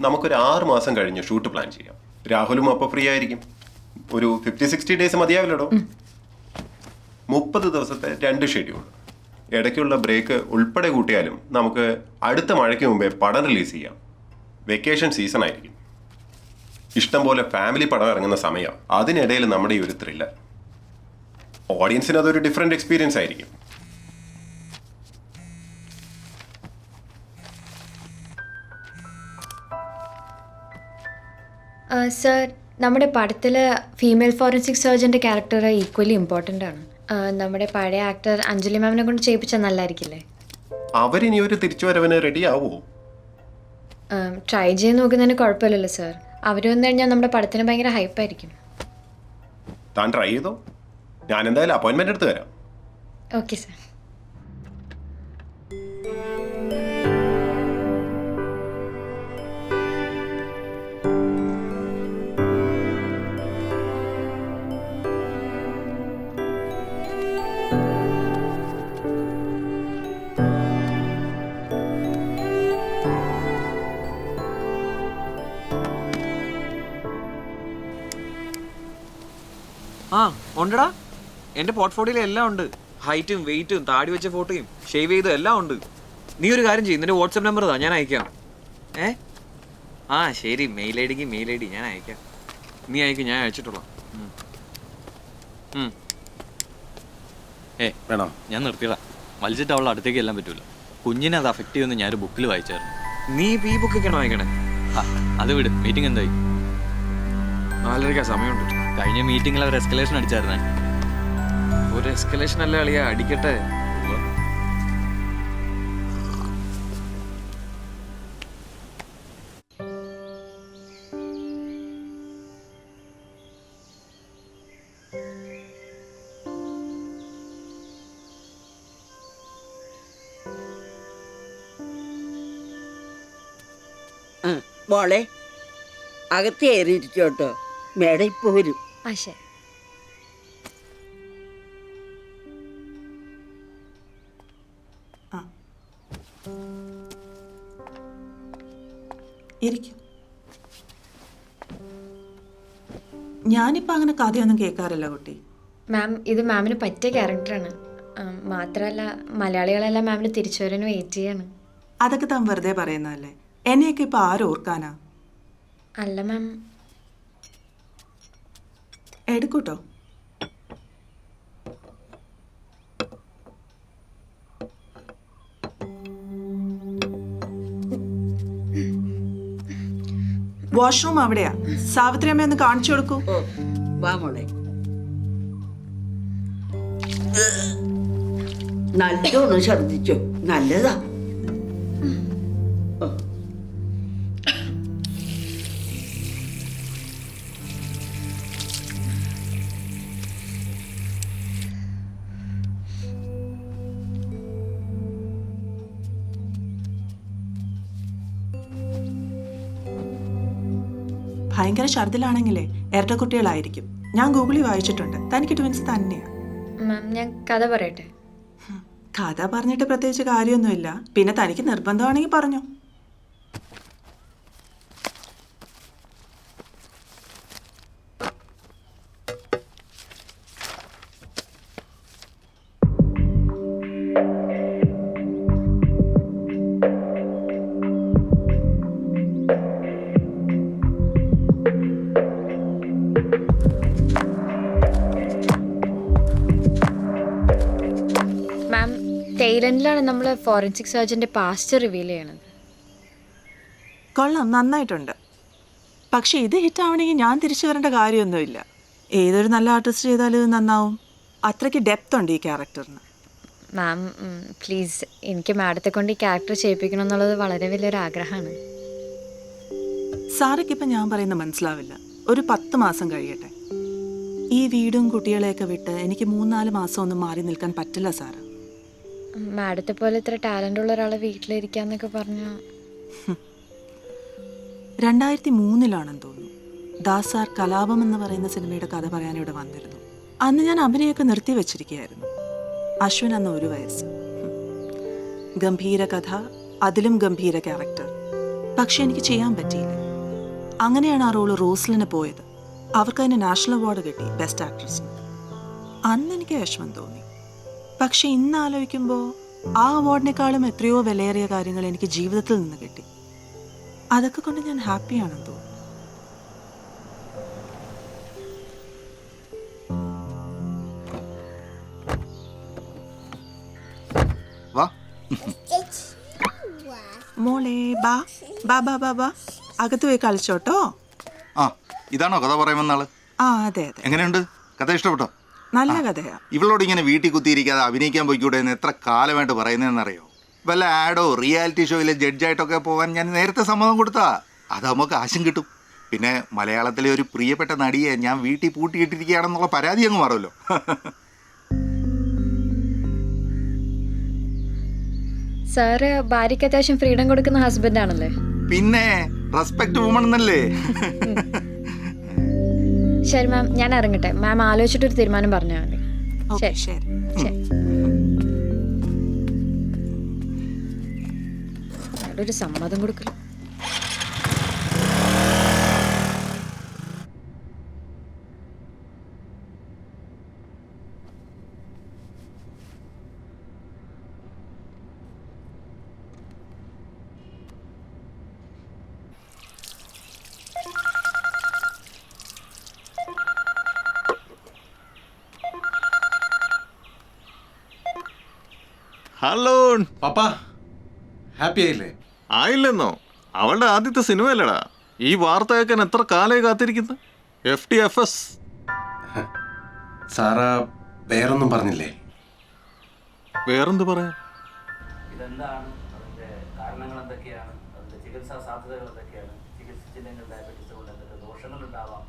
നമുക്കൊരു 6 മാസം കഴിഞ്ഞ് ഷൂട്ട് പ്ലാൻ ചെയ്യാം. രാഹുലും അപ്പോൾ ഫ്രീ ആയിരിക്കും. ഒരു 50-60 ഡേയ്സ് മതിയാവില്ലടോ. 30 ദിവസത്തെ 2 ഷെഡ്യൂൾ. ഇടയ്ക്കുള്ള ബ്രേക്ക് ഉൾപ്പെടെ കൂട്ടിയാലും നമുക്ക് അടുത്ത മഴയ്ക്ക് മുമ്പേ പടം റിലീസ് ചെയ്യാം. വെക്കേഷൻ സീസൺ ആയിരിക്കും. ഇഷ്ടം പോലെ ഫാമിലി പടം ഇറങ്ങുന്ന സമയം. അതിനിടയിൽ നമ്മുടെ ഈ ഒരു ത്രില്ലർ. ഓഡിയൻസിന് അതൊരു ഡിഫറെൻ്റ് എക്സ്പീരിയൻസ് ആയിരിക്കും. സർ, നമ്മുടെ പടത്തിൽ ഫീമെയിൽ ഫോറൻസിക് സർജൻ്റെ ക്യാരക്ടർ ഈക്വലി ഇമ്പോർട്ടൻ്റ് ആണ്. നമ്മുടെ പഴയ ആക്ടർ അഞ്ജലി മാമിനെ കൊണ്ട് ചെയ്യിപ്പിച്ചാൽ നല്ലതായിരിക്കില്ലേ? അവരിനി ഒരു തിരിച്ചുവരവിന് റെഡി ആവുമോ? ട്രൈ ചെയ്ത് നോക്കുന്നതിന് കുഴപ്പമില്ലല്ലോ സർ. അവർ വന്നു കഴിഞ്ഞാൽ നമ്മുടെ പടത്തിന് ഭയങ്കര ഹൈപ്പായിരിക്കും. താൻ ട്രൈ ചെയ്തോ? ഞാൻ എന്തായാലും അപ്പോയിൻമെൻ്റ് എടുത്ത് തരാം. Okay sir. ആ ഉണ്ടടാ, എൻ്റെ പോർട്ട്ഫോളിയോയിൽ എല്ലാം ഉണ്ട്. ഹൈറ്റും വെയിറ്റും താടി വെച്ച ഫോട്ടോയും ഷേവ് ചെയ്തും എല്ലാം ഉണ്ട്. നീ ഒരു കാര്യം ചെയ്യും, നിന്റെ വാട്സപ്പ് നമ്പർ താ, ഞാൻ അയക്കാം. ആ ശരി, മെയിൽ ഐ ഡിക്ക് മെയിൽ ഐ ഡി ഞാൻ അയക്കാം. നീ അയക്കും, ഞാൻ അയച്ചിട്ടുള്ള. വേണോ? ഞാൻ നിർത്തിയതാ. വലിച്ചിട്ട് അവളെ അടുത്തേക്ക് എല്ലാം പറ്റൂല. കുഞ്ഞിനെ അത് അഫക്റ്റ് ചെയ്യുമെന്ന് ഞാനൊരു ബുക്കിൽ വായിച്ചായിരുന്നു. നീ ഇപ്പം ഈ ബുക്കൊക്കെയാണോ വായിക്കണേ? അത് വിട്. മീറ്റിംഗ് എന്തായി? 4:30 സമയമുണ്ട്. കഴിഞ്ഞ മീറ്റിംഗിൽ അവർ എസ്കലേഷൻ അടിച്ചായിരുന്നേ. ഒരു എസ്കലേഷൻ അല്ല കളിയാ, അടിക്കട്ടെ. മോളെ അകത്ത് കയറിയിരിക്കോട്ടോ, മേട ഇപ്പൊ വരും. ആ ശരി. ഇരിക്കും. ഞാനിപ്പോൾ അങ്ങനെ കഥയൊന്നും കേൾക്കാറില്ല കുട്ടി. മാം, ഇത് മാമിന് പറ്റിയ ക്യാരക്ടറാണ്. മാത്രമല്ല മലയാളികളെല്ലാം മാമിന് തിരിച്ചു വരാൻ വെയിറ്റ് ചെയ്യാണ്. അതൊക്കെ താൻ വെറുതെ പറയുന്നതല്ലേ. എന്നെയൊക്കെ ഇപ്പം ആരോർക്കാനാ? അല്ല മാം. എടുക്കൂട്ടോ. വാഷ്റൂം അവിടെയാ. സാവിത്രി അമ്മ ഒന്ന് കാണിച്ചു കൊടുക്കൂ. ഓ വാ മോളെ, നല്ലോണം ഛർദിച്ചോ, നല്ലതാ. ഭയങ്കര ഛർദിലാണെങ്കിലേ ഇരട്ടക്കുട്ടികളായിരിക്കും. ഞാൻ ഗൂഗിളിൽ വായിച്ചിട്ടുണ്ട്. തനിക്ക് ട്വിൻസ് തന്നെയാ. മാം, ഞാൻ കഥ പറയട്ടെ? കഥ പറഞ്ഞിട്ട് പ്രത്യേകിച്ച് കാര്യമൊന്നുമില്ല. പിന്നെ തനിക്ക് നിർബന്ധമാണെങ്കിൽ പറഞ്ഞു. തെയ്ലൻഡിലാണ് നമ്മൾ ഫോറൻസിക് സർജൻ്റെ പാസ്റ്റ് റിവീൽ ചെയ്യണത്. കൊള്ളാം, നന്നായിട്ടുണ്ട്. പക്ഷെ ഇത് ഹിറ്റാവണമെങ്കിൽ ഞാൻ തിരിച്ചു വരേണ്ട കാര്യമൊന്നുമില്ല. ഏതൊരു നല്ല ആർട്ടിസ്റ്റ് ചെയ്താലും ഇത് നന്നാവും. അത്രയ്ക്ക് ഡെപ്ത് ഉണ്ട് ഈ ക്യാരക്ടറിന്. മാം പ്ലീസ്, എനിക്ക് മാഡത്തെ കൊണ്ട് ഈ ക്യാരക്ടർ ചെയ്യിപ്പിക്കണം എന്നുള്ളത് വളരെ വലിയൊരു ആഗ്രഹമാണ്. സാറയ്ക്കിപ്പം ഞാൻ പറയുന്നത് മനസ്സിലാവില്ല. ഒരു 10 മാസം കഴിയട്ടെ. ഈ വീടും കുട്ടികളെയൊക്കെ വിട്ട് എനിക്ക് 3-4 മാസം ഒന്നും മാറി നിൽക്കാൻ പറ്റില്ല സാറ്. മാഡത്തെ പോലെ ഇത്ര ടാലൻ്റ് ഉള്ള ഒരാളെ വീട്ടിലിരിക്കാന്നൊക്കെ പറഞ്ഞാൽ 2003 തോന്നുന്നു. ദാസ് സാർ കലാപം എന്ന് പറയുന്ന സിനിമയുടെ കഥ പറയാൻ ഇവിടെ വന്നിരുന്നു. അന്ന് ഞാൻ അഭിനയമൊക്കെ നിർത്തി വെച്ചിരിക്കുകയായിരുന്നു. അശ്വിൻ അന്ന് 1 വയസ്സ്. ഗംഭീര കഥ, അതിലും ഗംഭീര ക്യാരക്ടർ. പക്ഷെ എനിക്ക് ചെയ്യാൻ പറ്റിയില്ല. അങ്ങനെയാണ് ആ റോള് റോസ്ലിന് പോയത്. അവർക്ക് അതിന് നാഷണൽ അവാർഡ് കിട്ടി ബെസ്റ്റ് ആക്ട്രസിന്. അന്ന് എനിക്ക് വിഷമം തോന്നി. പക്ഷെ ഇന്ന് ആലോചിക്കുമ്പോൾ ആ അവാർഡിനേക്കാളും എത്രയോ വിലയേറിയ കാര്യങ്ങൾ എനിക്ക് ജീവിതത്തിൽ നിന്ന് കിട്ടി. അതൊക്കെ കൊണ്ട് ഞാൻ ഹാപ്പിയാണെന്ന് തോന്നുന്നു. വാ. മോളെ ബാ ബാ ബാ ബാ ബാ അകത്ത് പോയി കളിച്ചോട്ടോ. ആ, ഇതാണോ കഥ പറയുമെന്ന ആള്? ആ അതെ അതെ, എങ്ങനെയുണ്ട്? കഥ ഇഷ്ടപ്പെട്ടോ? നല്ല കഥയാ. ഇവളോട് ഇങ്ങനെ വീട്ടിൽ കുത്തിയിരിക്കാതെ അഭിനയിക്കാൻ പോയിക്കൂടെ എന്ന് എത്ര കാലമായിട്ട് പറയുന്നതെന്നറിയോ? വല്ല ആഡോ റിയാലിറ്റി ഷോയിലെ ജഡ്ജായിട്ടൊക്കെ പോകാൻ ഞാൻ നേരത്തെ സമ്മതം കൊടുത്താ. അതാകുമ്പോൾ കാശും കിട്ടും. പിന്നെ മലയാളത്തിലെ ഒരു പ്രിയപ്പെട്ട നടിയെ ഞാൻ വീട്ടിൽ പൂട്ടിയിട്ടിരിക്കുകയാണെന്നുള്ള പരാതി അങ്ങ് മാറുമല്ലോ. സാറ് ഭാര്യയ്ക്ക് അത്യാവശ്യം ഫ്രീഡം കൊടുക്കുന്ന ഹസ്ബൻഡ് ആണല്ലേ? പിന്നെ റെസ്പെക്ട് വുമൺ എന്നല്ലേ? ശരി മാം, ഞാൻ ഇറങ്ങട്ടെ. മാം ആലോചിച്ചിട്ടൊരു തീരുമാനം പറഞ്ഞാൽ മതി. ഓക്കെ ശരി. ശരി. ഒരു സമ്മതം കൊടുക്കല്. ഹലോ പപ്പ, ഹാപ്പി ആയില്ലേ? ആയില്ലെന്നോ? അവളുടെ ആദ്യത്തെ സിനിമയല്ലടാ. ഈ വാർത്ത കേൾക്കാൻ എത്ര കാലമായി കാത്തിരിക്കുന്നു. FTFS. സാറാ വേറൊന്നും പറഞ്ഞില്ലേ? വേറെന്ത് പറയാൻ? ഇതെന്താണ്, അതിൻ്റെ കാരണങ്ങൾ എന്തൊക്കെയാണ്, അതിൻ്റെ ചികിത്സാ സാധ്യതകൾ എന്തൊക്കെയാണ്, ചികിത്സിച്ചില്ലെങ്കിൽ ഡയബറ്റീസ് കൊണ്ട് എന്തൊക്കെ ദോഷങ്ങളുണ്ടാവാം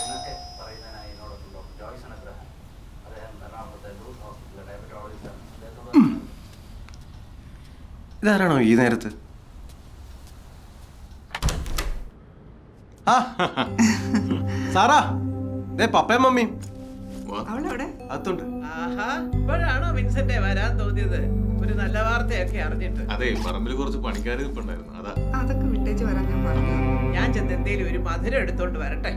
എന്നൊക്കെ പറയുന്നതിനായി എന്നോടൊപ്പം ഡോക്ടർ ജോയ്സൺ അബ്രഹാം, അദ്ദേഹം എറണാകുളത്തെ ഗ്രൂപ്പ് ഹോസ്പിറ്റലിലെ ഡയബറ്റോളജിസ്റ്റാണ്. അദ്ദേഹത്തോട് ഇതാരാണോ ഈ നേരത്ത്? ആ സാറാ, ദേ പപ്പയും മമ്മിയും അവളെവിടെ? അകത്തുണ്ട്. ആഹാ, ഇപ്പോഴാണോ വിൻസെന്റ് വരാൻ തോന്നിയത്? ഒരു നല്ല വാർത്തയൊക്കെ അറിഞ്ഞിട്ട്. അതെ, പറമ്പിൽ കുറച്ച് പണിക്കാർ നിൽപ്പുണ്ടായിരുന്നു. അതാ അതൊക്കെ വിട്ടേച്ച് വരാൻ ഞാൻ പറഞ്ഞു. ഞാൻ ചെന്ന് എന്തേലും ഒരു മധുരം എടുത്തോണ്ട് വരട്ടെ.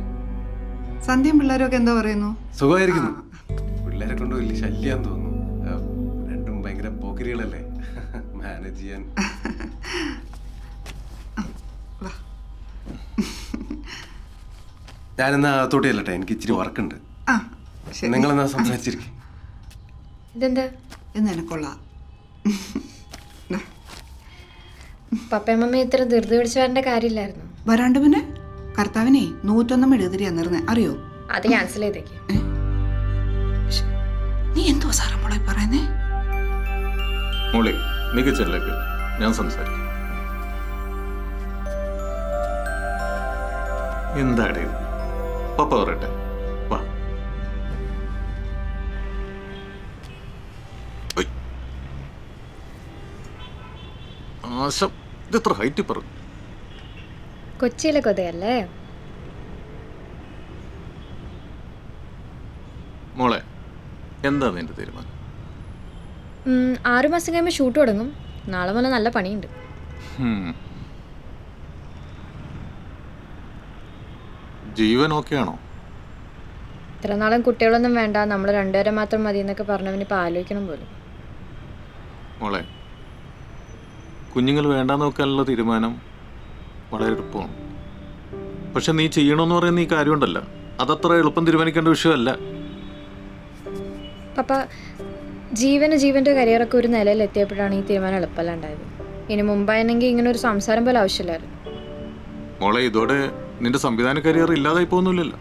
സന്ധ്യയും പിള്ളേരൊക്കെ എന്തോ പറയുന്നു? സുഖമായിരിക്കുന്നു. പിള്ളേരെ കൊണ്ട് വലിയ ശല്യം തോന്നുന്നു. രണ്ടും ഭയങ്കര പോക്കരികളല്ലേ, മാനേജ് ചെയ്യാൻ. ഞാനെന്നാ അകത്തോട്ട് ചെല്ലട്ടെ, എനിക്ക് ഇച്ചിരി വർക്കുണ്ട്. ആ ശരി, നിങ്ങളെന്നാ സംസാരിച്ചിരിക്കും. ഇതെന്താ? ഇത് നിനക്കൊള്ളാം. പപ്പയും മമ്മയും ഇത്ര ധൃതി പിടിച്ച് വരേണ്ട കാര്യമില്ലായിരുന്നു. വരാണ്ട് പിന്നെ കർത്താവിനെ 101 എഴുതിരിയാ നിർന്നേ, അറിയോ? അത് ക്യാൻസൽ ചെയ്തേക്ക്. നീ എന്തോ സാറാ മോളെ പറയുന്നേ? മോളി മികച്ചല്ലേക്ക് ഞാൻ സംസാരിക്കും. എന്താടേ പപ്പ പറയട്ടെ, വാ. ആശം, ഇതെത്ര ഹൈറ്റ് പറ. കൊച്ചിയിലെ കൊതയല്ലേ? മോളെ, എന്താ നിന്റെ തീരുമാനം? 6 മാസം കഴിയുമ്പോൾ ഷൂട്ട് തുടങ്ങും. നാളെ മുതൽ നല്ല പണിയുണ്ട്. ജീവൻ ഓക്കെയാണോ? ഇത്ര നാളും കുട്ടികളൊന്നും വേണ്ട, നമ്മൾ രണ്ടുപേരെ മാത്രം മതി എന്നൊക്കെ പറഞ്ഞവനിപ്പോൾ ആലോചിക്കണം പോലും. മോളെ, കുഞ്ഞുങ്ങൾ വേണ്ടാന്ന് നോക്കാനുള്ള തീരുമാനം വളരെ എളുപ്പമാണ്. പക്ഷെ നീ ചെയ്യണമെന്ന് പറയുന്ന ഈ കാര്യമുണ്ടല്ല, അതത്ര എളുപ്പം തീരുമാനിക്കേണ്ട വിഷയമല്ല. പപ്പ, ജീവൻ്റെ കരിയറൊക്കെ ഒരു നിലയിൽ എത്തിയപ്പോഴാണ് ഈ തീരുമാനം എളുപ്പമല്ലാണ്ടായത്. ഇനി മുമ്പായിരുന്നെങ്കിൽ ഇങ്ങനെ ഒരു സംസാരം പോലെ ആവശ്യമില്ലായിരുന്നു. മോളെ, ഇതോടെ നിന്റെ സംവിധാന കരിയർ ഇല്ലാതായി പോകുന്നില്ലല്ലോ.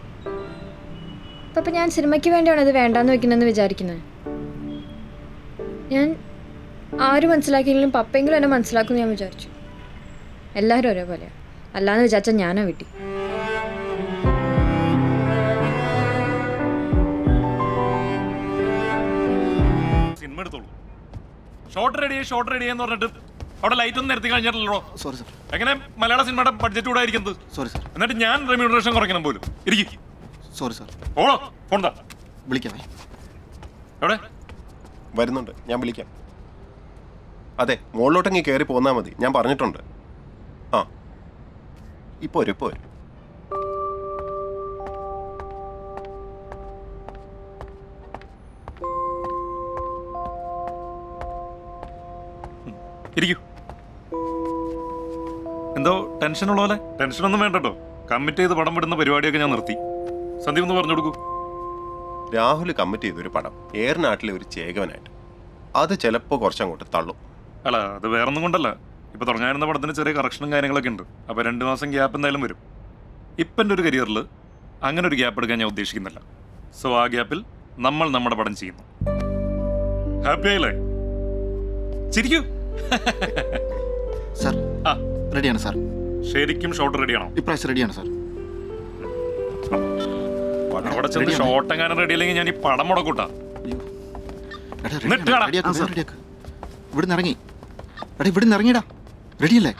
പപ്പ, ഞാൻ സിനിമയ്ക്ക് വേണ്ടിയാണ് ഇത് വേണ്ടാന്ന് വെക്കുന്നതെന്ന് വിചാരിക്കുന്നത്. ഞാൻ ആരും മനസ്സിലാക്കിയെങ്കിലും പപ്പയെങ്കിലും എന്നെ മനസ്സിലാക്കുമെന്ന് ഞാൻ വിചാരിച്ചു. എല്ലാവരും ഒരേപോലെയാണ്, അല്ലാന്ന് വിചാരിച്ചാൽ ഞാനാ വീട്ടിൽ. സിനിമ എടുത്തോളൂ. ഷോർട്ട് റെഡി എന്ന് പറഞ്ഞിട്ട് അവിടെ ലൈറ്റ് ഒന്നും നിർത്തി കഴിഞ്ഞിട്ടുള്ളൂ. Sorry sir. എങ്ങനെ മലയാള സിനിമയുടെ ബഡ്ജറ്റ് കൂടെ ആയിരിക്കുന്നത്? Sorry sir. എന്നിട്ട് ഞാൻ റെമ്യൂണറേഷൻ കുറയ്ക്കണം പോലും. ഇരിക്കും. Sorry sir. ഓളോ ഫോൺ താ. വിളിക്കാമേ? എവിടെ? വരുന്നുണ്ട്, ഞാൻ വിളിക്കാം. അതെ, മുകളിലോട്ടെങ്കിൽ കയറി പോന്നാൽ മതി, ഞാൻ പറഞ്ഞിട്ടുണ്ട്. ആ ഇപ്പോൾ വരും, ഇപ്പോൾ വരും. ഇരിക്കൂ. എന്തോ ടെൻഷനുള്ള പോലെ? ടെൻഷനൊന്നും വേണ്ടട്ടോ. കമ്മിറ്റ് ചെയ്ത് പടം വിടുന്ന പരിപാടിയൊക്കെ ഞാൻ നിർത്തി. സന്ദീപ് ഒന്ന് പറഞ്ഞു കൊടുക്കൂ. രാഹുൽ കമ്മിറ്റ് ചെയ്തൊരു പടം ഏറനാട്ടിലെ ഒരു ചേകവനായിട്ട്. അത് ചിലപ്പോൾ കുറച്ചങ്ങോട്ട് തള്ളും. അല്ല, അത് വേറൊന്നും കൊണ്ടല്ല. ഇപ്പൊ തുടങ്ങാനിരുന്ന പടത്തിന് ചെറിയ കറക്ഷനും കാര്യങ്ങളൊക്കെ ഉണ്ട്. അപ്പൊ 2 മാസം ഗ്യാപ്പ് എന്തായാലും വരും. ഇപ്പം എൻ്റെ ഒരു കരിയറിൽ അങ്ങനെ ഒരു ഗ്യാപ്പ് എടുക്കാൻ ഞാൻ ഉദ്ദേശിക്കുന്നില്ല. സോ ആ ഗ്യാപ്പിൽ നമ്മൾ നമ്മുടെ പടം ചെയ്യുന്നു. ഹാപ്പി ആയില്ലേ? ചിരിക്കൂ. സാർ ആ റെഡിയാണ് സാർ. ശരിക്കും ഷോട്ട് റെഡിയാണോ? ഇപ്രാവശ്യം റെഡിയാണ് സാർ. അവിടെ ചെന്ന് ഷോട്ട് എങ്ങാനും റെഡി അല്ലെങ്കിൽ ഞാൻ ഈ പടം മുടക്കൂട്ടാ. ഇവിടുന്ന് ഇറങ്ങി. എടാ ഇവിടുന്ന് ഇറങ്ങിടാ. റെഡിയല്ലേ?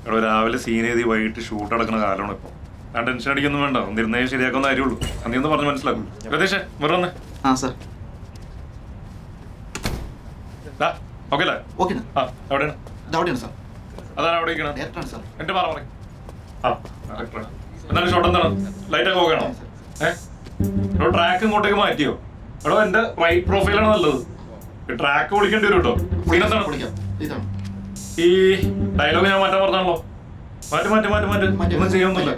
ഇവിടെ രാവിലെ സീൻ എഴുതി വൈകിട്ട് ഷൂട്ട് നടക്കുന്ന കാലമാണ് ഇപ്പോൾ. ഞാൻ ടെൻഷൻ അടിക്കൊന്നും വേണ്ട. ഒന്നിരുന്നേ ശരിയാക്കുന്ന കാര്യമുള്ളൂ. നീ ഒന്ന് പറഞ്ഞ് മനസ്സിലാക്കും. പ്രതീക്ഷ വെറുതെ ആ സാർ. ഓക്കെ അല്ലേ? ഓക്കെ. ആ എവിടെയാണ്? അവിടെയാണ് സാർ. അതാണ് അവിടെ ഇരിക്കണം. ഡയറക്ടറാണ് സാർ. എന്റെ പറ പറയും. ആ ഡയറക്ടറാണ്. എന്താണ് ഷോട്ട് എന്താണ്? ലൈറ്റൊക്കെ ഓക്കെയാണോ? ഇവിടെ ട്രാക്ക് ഇങ്ങോട്ടേക്ക് മാറ്റിയോ? എടോ എന്റെ റൈറ്റ് പ്രൊഫൈലാണ് നല്ലത്. ട്രാക്ക് വിളിക്കേണ്ടി വരും കേട്ടോ. ഇതാണ് ഈ ഡയലോഗ് ഞാൻ മാറ്റാൻ പറഞ്ഞാണല്ലോ. മാറ്റി ഒന്നും ചെയ്യാനൊന്നുമില്ല.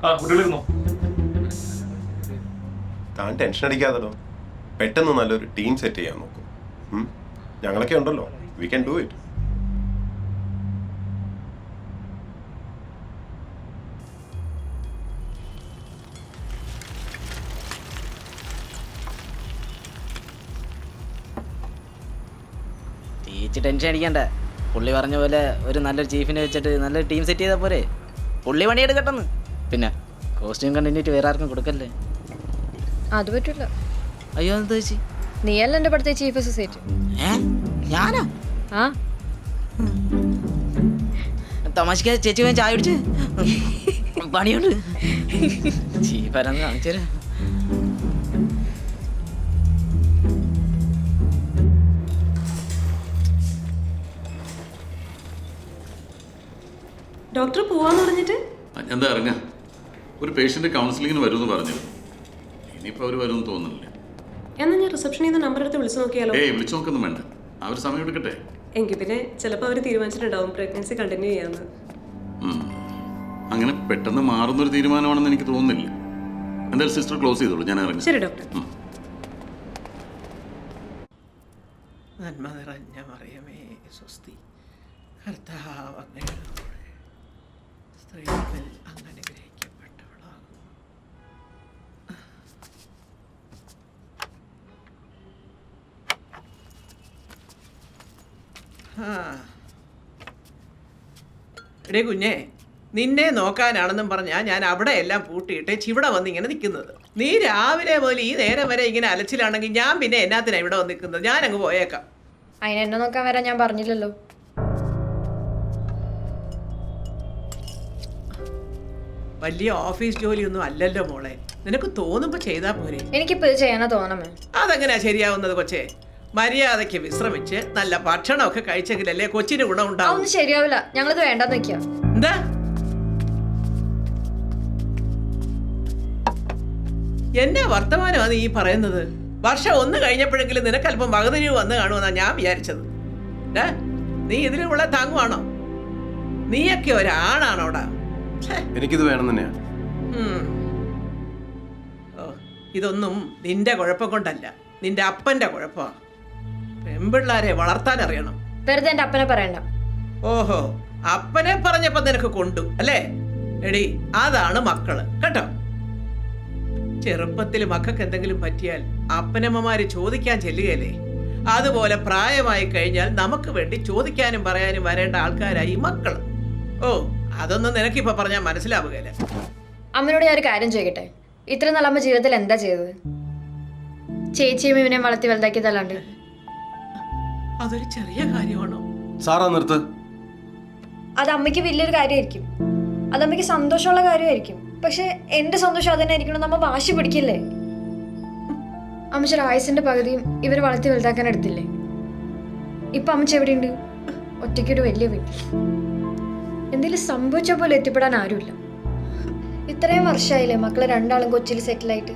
ആ കുട്ടികളിരുന്നോ. താൻ ടെൻഷൻ അടിക്കാതല്ലോ. പെട്ടെന്ന് നല്ലൊരു ടീം സെറ്റ് ചെയ്യാൻ നോക്കും. ഞങ്ങളൊക്കെ ഉണ്ടല്ലോ, വി ക്യാൻ ഡു ഇറ്റ്. ചേച്ചി ടെൻഷൻ അടിക്കണ്ട. പുള്ളി പറഞ്ഞ പോലെ ഒരു നല്ലൊരു ചീഫിനെ വെച്ചിട്ട് നല്ലൊരു ടീം സെറ്റ് ചെയ്താൽ പോരെ. പുള്ളി പണിയെടുക്കട്ടെന്ന്. പിന്നെ കോസ്റ്റ്യൂം കണ്ടിന്യൂറ്റി വേറെ ആർക്കും കൊടുക്കല്ലേ. അത് പറ്റില്ല. അയ്യോ എന്താ ചേച്ചി? നീയല്ല എൻ്റെ പടത്തെ ചീഫ് അസോസിയേറ്റ്. ഞാനോ? ആ തമാശക്ക് ചേച്ചി വേഗം ചായ പിടിച്ച് പണിയുണ്ട്. ചീഫാരെന്ന് കാണിച്ചു. ഡോക്ടർ പോവാന്ന് പറഞ്ഞിട്ട് എന്താ ഇറങ്ങാ? ഒരു പേഷ്യന്റ് കൗൺസിലിങ്ങിന് വരുമെന്ന് പറഞ്ഞു. ഇനിയിപ്പോൾ അവർ വരുമെന്ന് തോന്നുന്നില്ല. എന്നാ ഞാൻ റിസപ്ഷനിൽ നിന്ന് നമ്പർ എടുത്ത് വിളിച്ചു നോക്കിയാലോ? വിളിച്ചു നോക്കൊന്നും വേണ്ട. അവർ സമയം എടുക്കട്ടെ. എങ്കിൽ പിന്നെ ചിലപ്പോൾ അവർ തീരുമാനിച്ചിട്ടുണ്ടാവും പ്രഗ്നൻസി കണ്ടിന്യൂ ചെയ്യാന്ന്. അങ്ങനെ പെട്ടെന്ന് മാറുന്നൊരു തീരുമാനമാണെന്ന് എനിക്ക് തോന്നുന്നില്ല. എന്തായാലും സിസ്റ്റർ ക്ലോസ് ചെയ്തോളൂ, ഞാൻ ഇറങ്ങി. ശരി ഡോക്ടർ. നന്മ നിറഞ്ഞ മറിയമേ സ്വസ്തി, കർത്താവ് അങ്ങയുടെ കൂടെ, സ്ത്രീകളിൽ അങ്ങ് അനുഗ്രഹിക്കപ്പെട്ടവളാകുന്നു. എടേ കുഞ്ഞേ, നിന്നെ നോക്കാനാണെന്നും പറഞ്ഞാൽ ഞാൻ അവിടെ എല്ലാം പൂട്ടിയിട്ട് ഇവിടെ വന്ന് ഇങ്ങനെ നിൽക്കുന്നത്. നീ രാവിലെ മുതൽ ഈ നേരം വരെ ഇങ്ങനെ അലച്ചിലാണെങ്കിൽ ഞാൻ പിന്നെ എന്നാത്തിനാണ് ഇവിടെ വന്ന് നിൽക്കുന്നത്? ഞാൻ അങ്ങ് പോയേക്കാം. അതിനെ എന്നെ നോക്കാൻ വരാൻ ഞാൻ പറഞ്ഞില്ലല്ലോ. വലിയ ഓഫീസ് ജോലിയൊന്നും അല്ലല്ലോ മോളെ. നിനക്ക് തോന്നുമ്പോ ചെയ്താ പോരെ. എനിക്കിപ്പോ ഇത് ചെയ്യാനാ തോന്നമേ. അതെങ്ങനെയാ ശരിയാവുന്നത് കൊച്ചേ? മര്യാദയ്ക്ക് വിശ്രമിച്ച് നല്ല ഭക്ഷണമൊക്കെ കഴിച്ചെങ്കിലല്ലേ കൊച്ചിന് ഗുണം ഉണ്ടാവും. ഒന്നും ശരിയാവില്ല. ഞങ്ങളിത് വേണ്ടെന്ന് വെക്കുക. എന്താ എന്നാ വർത്തമാനമാണ് ഈ പറയുന്നത്? വർഷം 1 കഴിഞ്ഞപ്പോഴെങ്കിലും നിനക്കല്പം വകതിരിവ് വന്ന് കാണുമെന്നാണ് ഞാൻ വിചാരിച്ചത്. നീ ഇതിലുള്ള താങ്ങുവാണോ? നീയൊക്കെ ഒരാണാണോടാ? എനിക്കിത് വേണം തന്നെയാണ്. ഇതൊന്നും നിന്റെ കുഴപ്പം കൊണ്ടല്ല, നിന്റെ അപ്പന്റെ കുഴപ്പമാണ്. പെൺപിള്ളാരെ വളർത്താൻ അറിയണം. വെറുതെ എൻ്റെ അപ്പനെ പറയണ്ട. ഓഹോ, അപ്പനെ പറഞ്ഞപ്പോ നിനക്ക് കൊണ്ടു അല്ലേ? എടി, അതാണ് മക്കള് കേട്ടോ. ചെറുപ്പത്തിൽ മക്കൾക്ക് എന്തെങ്കിലും പറ്റിയാൽ അപ്പനമ്മമാര് ചോദിക്കാൻ ചെല്ലുകയല്ലേ? അതുപോലെ പ്രായമായി കഴിഞ്ഞാൽ നമുക്ക് വേണ്ടി ചോദിക്കാനും പറയാനും വരേണ്ട ആൾക്കാരായി മക്കള്. ഓ, അതൊന്നും നിനക്കിപ്പോ പറഞ്ഞാൽ മനസ്സിലാവുകയല്ലേ. അമ്മയോട് ഞാൻ ഒരു കാര്യം ചോദിക്കട്ടെ? ഇത്ര നാൾ അമ്മ ജീവിതത്തിൽ എന്താ ചെയ്തത്? ചേച്ചിയും ഇവനെ വളർത്തി വലുതാക്കിയതല്ലാണ്ട്. അതൊരു ചെറിയ കാര്യമാണോ? സാറാ നിർത്ത്. അത് അമ്മയ്ക്ക് വലിയൊരു കാര്യമായിരിക്കും. അത് അമ്മയ്ക്ക് സന്തോഷമുള്ള കാര്യമായിരിക്കും. പക്ഷെ എന്റെ സന്തോഷം അത് തന്നെ ആയിരിക്കണം. നമ്മ വാശി പിടിക്കില്ലേ? അമ്മച്ചിയുടെ ആയുസിന്റെ പകുതിയും ഇവർ വളർത്തി വലുതാക്കാൻ എടുത്തില്ലേ? ഇപ്പൊ അമ്മച്ചി എവിടെയുണ്ട്? ഒറ്റയ്ക്കൊരു വലിയ വീട്ടിൽ. എന്തെങ്കിലും സംഭവിച്ച പോലെ എത്തിപ്പെടാൻ ആരുമില്ല. ഇത്രയും വർഷമായില്ലേ മക്കളെ രണ്ടാളും കൊച്ചിയിൽ സെറ്റിലായിട്ട്.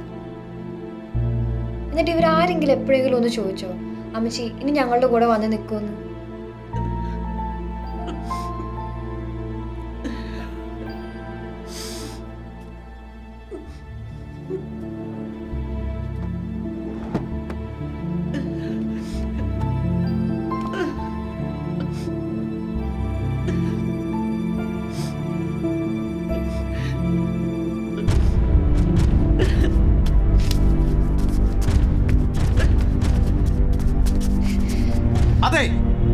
എന്നിട്ട് ഇവരാരെങ്കിലും എപ്പോഴെങ്കിലും ഒന്ന് ചോദിച്ചോ അമ്മച്ചി ഇനി ഞങ്ങളുടെ കൂടെ വന്ന് നിൽക്കുമെന്ന്? അതെ,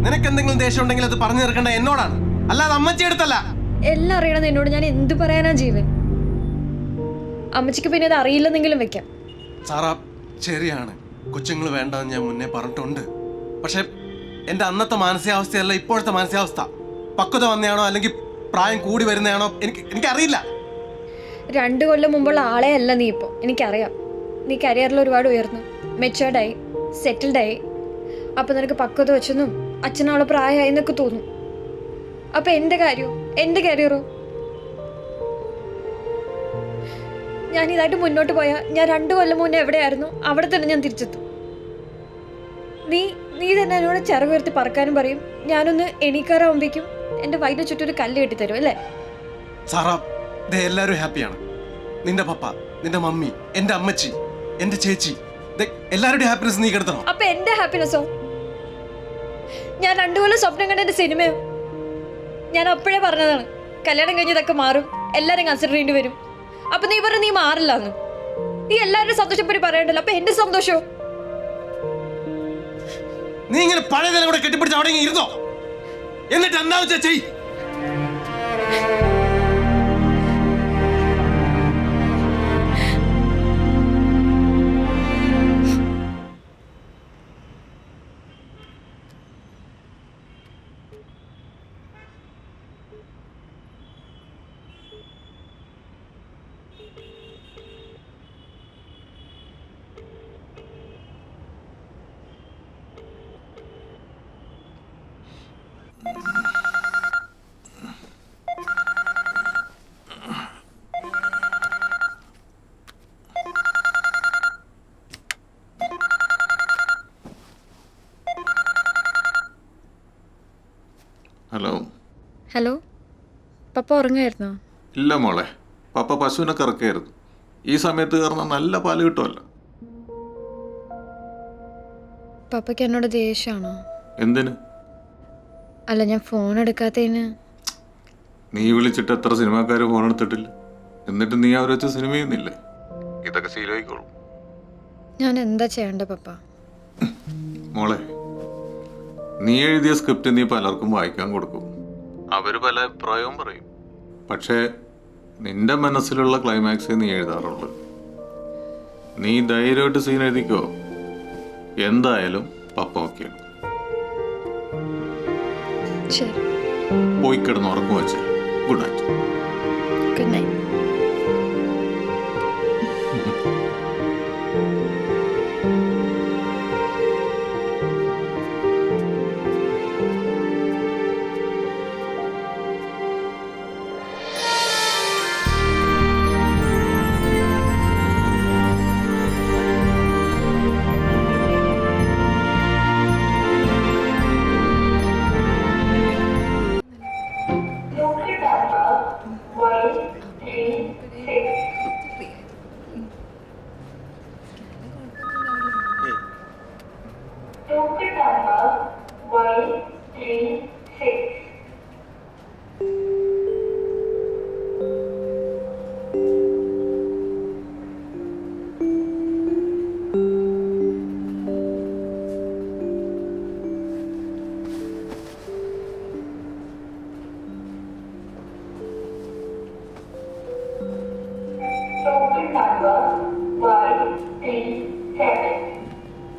നിനക്ക് എന്തെങ്കിലും ദേഷ്യം ഉണ്ടെങ്കിൽ അത് പറഞ്ഞു തീർക്കേണ്ട എന്നോടാണ്, അല്ലാതെ അമ്മച്ചി അടുത്തല്ല. എല്ലാം അറിയണം എന്നോട്. ഞാൻ എന്ത് പറയാനാ ജീവൻ? അമ്മച്ചിക്ക് പിന്നെ അത് അറിയില്ലെന്നെങ്കിലും വെക്കാം. സാറാ, ശരിയാണ്, കൊച്ചുങ്ങൾ വേണ്ടെന്ന് ഞാൻ മുന്നേ പറഞ്ഞിട്ടുണ്ട്. പക്ഷെ എൻ്റെ അന്നത്തെ മാനസികാവസ്ഥയല്ല ഇപ്പോഴത്തെ മാനസികാവസ്ഥ. പക്വത വന്നതാണോ അല്ലെങ്കിൽ പ്രായം കൂടി വരുന്നതാണോ എനിക്കറിയില്ല. 2 കൊല്ലം മുമ്പുള്ള ആളെ അല്ല നീ ഇപ്പോൾ. എനിക്കറിയാം. നീ കരിയറിൽ ഒരുപാട് ഉയർന്നു, മെച്ചുവേർഡായി, സെറ്റിൽഡായി. അപ്പം നിനക്ക് പക്വത വെച്ചെന്നും അച്ഛനവളെ പ്രായമായി എന്നൊക്കെ തോന്നും. അപ്പം എൻ്റെ കാര്യമോ, എൻ്റെ കരിയറോ? ഞാൻ ഇതായിട്ട് മുന്നോട്ട് പോയാൽ ഞാൻ 2 കൊല്ലം മുന്നേ എവിടെയായിരുന്നു അവിടെ തന്നെ ഞാൻ തിരിച്ചെത്തും. നീ തന്നെ എന്നോട് ചിറകുയർത്തി പറക്കാനും പറയും. ഞാനൊന്ന് എണീക്കാറാവുമ്പോഴേക്കും എൻ്റെ വയറ്റിന് ചുറ്റും ഒരു കല്ല് കെട്ടിത്തരും അല്ലേ? സാറാ, എല്ലാവരും ഹാപ്പിയാണ്. നിന്റെ പപ്പ, നിന്റെ മമ്മി, എൻ്റെ അമ്മച്ചി, എൻ്റെ ചേച്ചി, എല്ലാവരുടെയും ഹാപ്പിനെസ് നീ കെടുത്തണം. അപ്പൊ എന്റെ ഹാപ്പിനെസ്സോ? ഞാൻ 2 കൊല്ലം സ്വപ്നം കണ്ട എന്റെ സിനിമയോ? ഞാൻ അപ്പോഴേ പറഞ്ഞതാണ് കല്യാണം കഴിഞ്ഞ് ഇതൊക്കെ മാറും, എല്ലാരും കൺസിഡർ ചെയ്യേണ്ടി വരും. അപ്പൊ നീ പറഞ്ഞു നീ മാറില്ലാന്ന്. നീ എല്ലാവരും സന്തോഷപ്പെട്ട് പറയണ്ടല്ലോ. അപ്പൊ എന്റെ സന്തോഷോ? നീ ഇങ്ങനെ പഴയ നില കൂടെ കെട്ടിപ്പിടിച്ച് അവിടെ ഇരുന്നോ? എന്നിട്ട് എന്താ വെച്ചാ ചെയ്. ഹലോ. ഹലോ, പപ്പ ഉറങ്ങായിരുന്നോ? ഇല്ല മോളെ, പപ്പ പശുവിനെ കറക്കായിരുന്നു. ഈ സമയത്ത് കാരണം നല്ല പാല് കിട്ടുമല്ലോ. പപ്പയ്ക്ക് എന്നോട് ദേഷ്യമാണോ? എന്തിന്? അല്ല, ഞാൻ ഫോൺ എടുക്കാത്തതിന്. നീ വിളിച്ചിട്ട് എത്ര സിനിമാക്കാർ ഫോൺ എടുത്തിട്ടില്ല, എന്നിട്ട് നീ അവരെ വെച്ച് സിനിമ ചെയ്യുന്നില്ലേ? ഇതൊക്കെ ശീലമായിക്കോളും. ഞാൻ എന്താ ചെയ്യണ്ട പപ്പ? മോളെ, നീ എഴുതിയ സ്ക്രിപ്റ്റ് നീ പലർക്കും വായിക്കാൻ കൊടുക്കും, അവർ പല അഭിപ്രായവും പറയും. പക്ഷേ നിന്റെ മനസ്സിലുള്ള ക്ലൈമാക്സേ നീ എഴുതാറുള്ളൂ. നീ ധൈര്യമായിട്ട് സീൻ എഴുതിക്കോ. എന്തായാലും പപ്പ ഓക്കെയാണ്. ശരി, പോയി കിടന്ന് ഉറക്കം വെച്ചേ. Good night. Good night.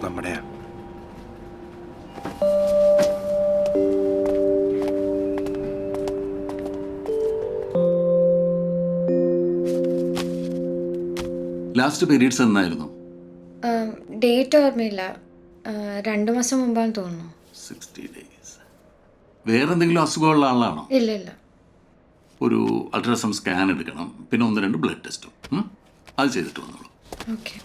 നമ്മുടെയാ. ലാസ്റ്റ് പീരീഡ്സ് എന്നായിരുന്നു? ഡേറ്റ് ഓർമ്മയില്ല. 2 മാസം മുമ്പാന്ന് തോന്നുന്നു. 60 days. വേറെ എന്തെങ്കിലും അസുഖമുള്ള ആളാണോ? ഇല്ല ഇല്ല. ഒരു അൾട്രാസൗണ്ട് സ്കാൻ എടുക്കണം, പിന്നെ 1-2 ബ്ലഡ് ടെസ്റ്റും. അത് ചെയ്തിട്ട് വന്നോളൂ. ഓക്കെ.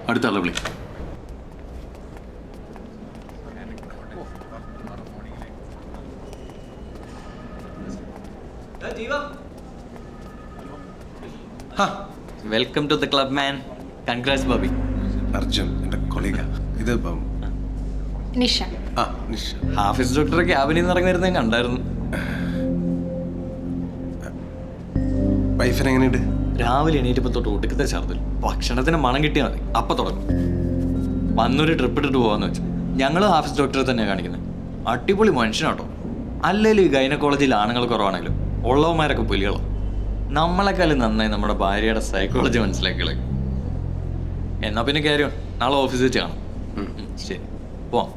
അടുത്ത ആളെ വിളിക്കും. Welcome to the club man. Congrats Bobby. Arjun എൻ്റെ കൊളീഗ. ഇത് നിഷ. നിഷ. ഹാഫിസ് ഡോക്ടറെ ക്യാബിനിൽ നിന്ന് ഇറങ്ങി വരുന്നത് കണ്ടായിരുന്നു. വൈഫിന് എങ്ങനെയുണ്ട്? രാവിലെ എണീറ്റപ്പോൾ തൊട്ട് ഒടുക്കത്തെ ഛർദിൽ. ഭക്ഷണത്തിന് മണം കിട്ടിയാൽ മതി, അപ്പം തുടങ്ങും. വന്നൊരു ട്രിപ്പ് ഇട്ടിട്ട് പോകാമെന്ന് വെച്ചു. ഞങ്ങൾ ഹാഫിസ് ഡോക്ടറെ തന്നെയാണ് കാണിക്കുന്നത്. അടിപൊളി മനുഷ്യനാട്ടോ. അല്ലെങ്കിൽ ഈ ഗൈനക്കോളജിയിൽ ആണുങ്ങൾ കുറവാണെങ്കിലും ഉള്ളവന്മാരൊക്കെ പുലികളോ. നമ്മളെക്കാളും നന്നായി നമ്മുടെ ഭാര്യയുടെ സൈക്കോളജി മനസ്സിലാക്കികളെ. എന്നാ പിന്നെ കാര്യം നാളെ ഓഫീസിൽ വെച്ച് കാണാം. ശരി, പോവാം.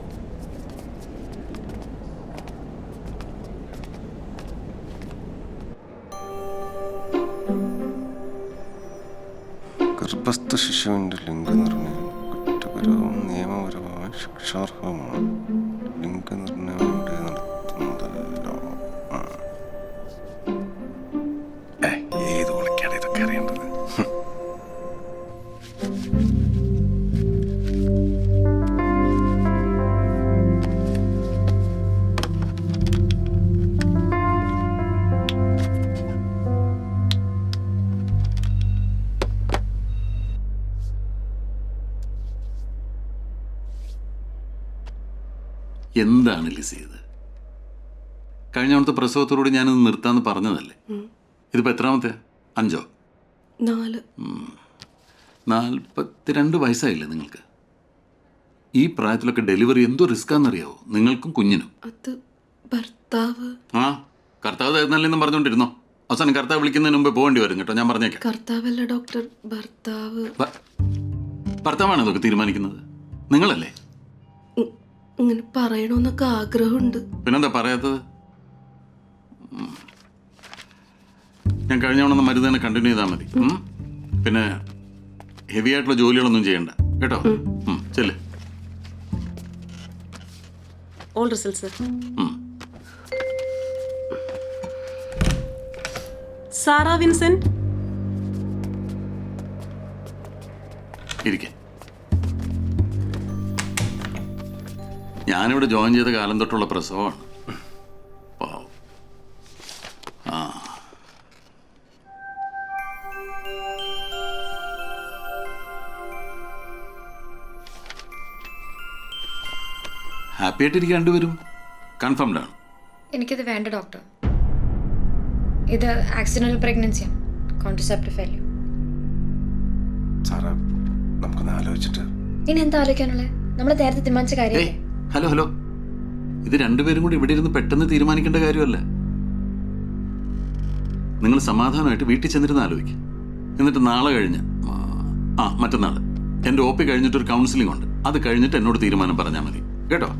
ഗർഭസ്ഥ ശിശുവിൻ്റെ ലിംഗനിർണ്ണയം കുറ്റകരവും നിയമപരമായ ശിക്ഷാർഹവുമാണ്. ലിംഗനിർണ്ണയം ഇവിടെ നടത്തുന്നതല്ലോ. ഏത് വിളിക്കാണ് ഇതൊക്കെ അറിയേണ്ടത്? എന്താണ് ലിസ് ചെയ്ത്? കഴിഞ്ഞ തവണത്തെ പ്രസവത്തോടുകൂടി ഞാനിത് നിർത്താമെന്ന് പറഞ്ഞതല്ലേ? ഇതിപ്പോൾ എത്രാമത്തെ? 5? 4. 42 വയസ്സായില്ലേ നിങ്ങൾക്ക്? ഈ പ്രായത്തിലൊക്കെ ഡെലിവറി എന്തോ റിസ്ക്കാന്നറിയാവോ നിങ്ങൾക്കും കുഞ്ഞിനും? അത് ഭർത്താവ്. കർത്താവ് തരുന്നല്ലെന്നും പറഞ്ഞുകൊണ്ടിരുന്നോ? അവസാനം കർത്താവ് വിളിക്കുന്നതിന് മുമ്പ് പോകേണ്ടി വരും കേട്ടോ, ഞാൻ പറഞ്ഞേക്കാം. കർത്താവല്ല ഡോക്ടർ, ഭർത്താവ്. ഭർത്താവാണ് ഇതൊക്കെ തീരുമാനിക്കുന്നത്, നിങ്ങളല്ലേ? ഇങ്ങനെ പറയണമെന്നൊക്കെ ആഗ്രഹമുണ്ട്. പിന്നെന്താ പറയാത്തത്? ഞാൻ കഴിഞ്ഞ തവണ മരുന്ന് തന്നെ കണ്ടിന്യൂ ചെയ്താൽ മതി. പിന്നെ ഹെവി ആയിട്ടുള്ള ജോലികളൊന്നും ചെയ്യണ്ട കേട്ടോ. ചെല്ല്. All result sir. Sarah Vincent. ഇരിക്കെ. ഞാനിവിടെ ജോയിൻ ചെയ്ത കാലം തൊട്ടുള്ള പ്രസവമാണ്. ഹാപ്പി ആയിട്ടിരിക്കുക രണ്ടുപേരും. കൺഫേംഡ് ആണ്? എനിക്കിത് വേണ്ട ഡോക്ടർ. ഇത് ആക്സിഡന്റൽ പ്രഗ്നൻസിയാണ്, കോൺട്രസെപ്റ്റീവ് ഫെയിലിയർ. സാറാ, നമുക്കൊന്ന് ആലോചിച്ചിട്ട്. ഇനി എന്താ ആലോചിക്കാനുള്ളത്? നമ്മൾ നേരത്തെ തീരുമാനിച്ച കാര്യം. ഹലോ, ഇത് രണ്ടുപേരും കൂടി ഇവിടെ ഇരുന്ന് പെട്ടെന്ന് തീരുമാനിക്കേണ്ട കാര്യമല്ല. നിങ്ങൾ സമാധാനമായിട്ട് വീട്ടിൽ ചെന്നിരുന്ന് ആലോചിക്കും. എന്നിട്ട് നാളെ കഴിഞ്ഞ് മറ്റന്നാൾ എൻ്റെ OP കഴിഞ്ഞിട്ടൊരു കൗൺസിലിംഗ് ഉണ്ട്. അത് കഴിഞ്ഞിട്ട് എന്നോട് തീരുമാനം പറഞ്ഞാൽ മതി കേട്ടോ.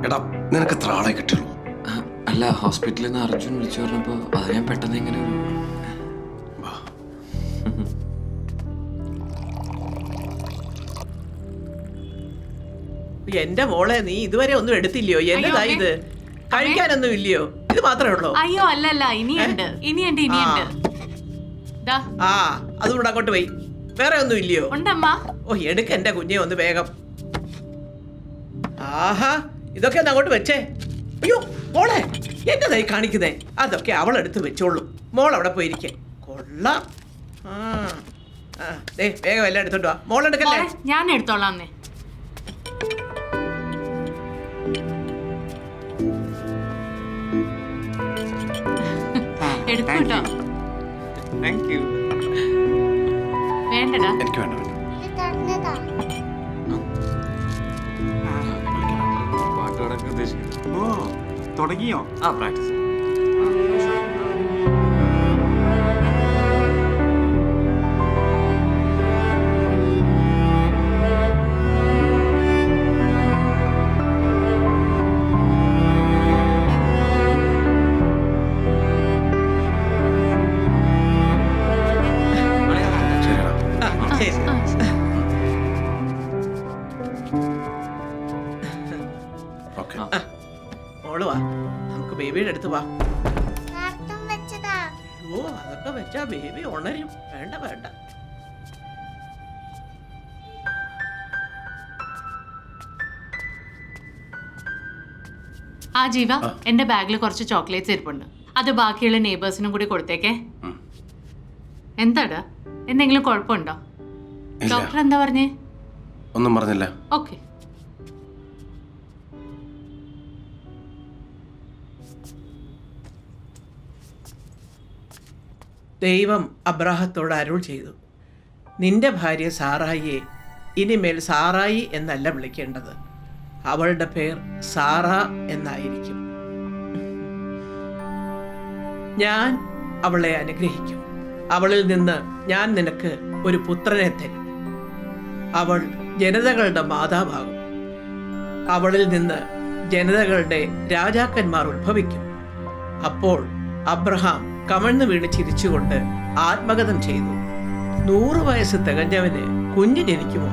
എടാ, നിനക്ക് എത്ര ആളെ കിട്ടുള്ളൂ? അല്ല, ഹോസ്പിറ്റലിൽ നിന്ന് അർജുൻ വിളിച്ചു പറഞ്ഞപ്പോൾ അത് ഞാൻ പെട്ടെന്ന് എങ്ങനെ എന്റെ മോളെ നീ ഇതുവരെ ഒന്നും എടുത്തില്ലയോ? എന്നതാ ഇത്? കഴിക്കാനൊന്നും ഇല്ലയോ? ഇത് മാത്രമേ ഉള്ളൂ? അയ്യോ അല്ലല്ല, ഇനിയുണ്ട്. ആ അതുകൊണ്ട് അങ്ങോട്ട് പോയി. വേറെ ഒന്നും ഇല്ലയോ? ഉണ്ടമ്മ. ഓ എടുക്ക എന്റെ കുഞ്ഞെ ഒന്ന് വേഗം. ആഹാ ഇതൊക്കെ ഒന്ന് അങ്ങോട്ട് വെച്ചേ. അയ്യോ മോളെ എന്നതായി കാണിക്കുന്നേ? അതൊക്കെ അവളെടുത്ത് വെച്ചോളൂ. മോൾ അവിടെ പോയിരിക്കേ. കൊള്ളാം. വേഗം എല്ലാം എടുത്തോണ്ട് വാ. മോളെടുക്കല്ലേ? ഞാൻ എടുത്തോളാം. എടുത്തോട്ടോ. വേണ്ടടാ. എനിക്ക് വേണ്ട. പാട്ട് പാടാൻ ഉദ്ദേശിക്കുന്നു. ഓ തുടങ്ങിയോ? ആ പ്രാക്ടീസ്. മോള് വാ, നമുക്ക് ബേബിയുടെ അടുത്ത് വാ. ഓ അതൊക്കെ വെച്ചാ ബേബി ഉണരും. വേണ്ട വേണ്ട. ആ ജീവ, എന്റെ ബാഗിൽ കുറച്ച് ചോക്ലേറ്റ്സ് ഇരിപ്പുണ്ട്. അത് ബാക്കിയുള്ള നെയ്ബേഴ്സിനും കൂടി കൊടുത്തേക്കേ. എന്താടാ, എന്തെങ്കിലും കുഴപ്പമുണ്ടോ? ഡോക്ടർ എന്താ പറഞ്ഞേ? ഒന്നും പറഞ്ഞില്ല. ഓക്കെ. ദൈവം അബ്രാഹത്തോട് അരുൾ ചെയ്തു, നിന്റെ ഭാര്യ സാറായിയെ ഇനിമേൽ സാറായി എന്നല്ല വിളിക്കേണ്ടത്, അവളുടെ പേർ സാറ എന്നായിരിക്കും. ഞാൻ അവളെ അനുഗ്രഹിക്കും. അവളിൽ നിന്ന് ഞാൻ നിനക്ക് ഒരു പുത്രനെ തരും. അവൾ ജനതകളുടെ മാതാവാകും. അവളിൽ നിന്ന് ജനതകളുടെ രാജാക്കന്മാർ ഉത്ഭവിക്കും. അപ്പോൾ അബ്രഹാം കമഴ്ന്നു വീണ് ചിരിച്ചുകൊണ്ട് ആത്മഗതം ചെയ്തു, 100 വയസ്സ് തികഞ്ഞവന് കുഞ്ഞ് ജനിക്കുമോ?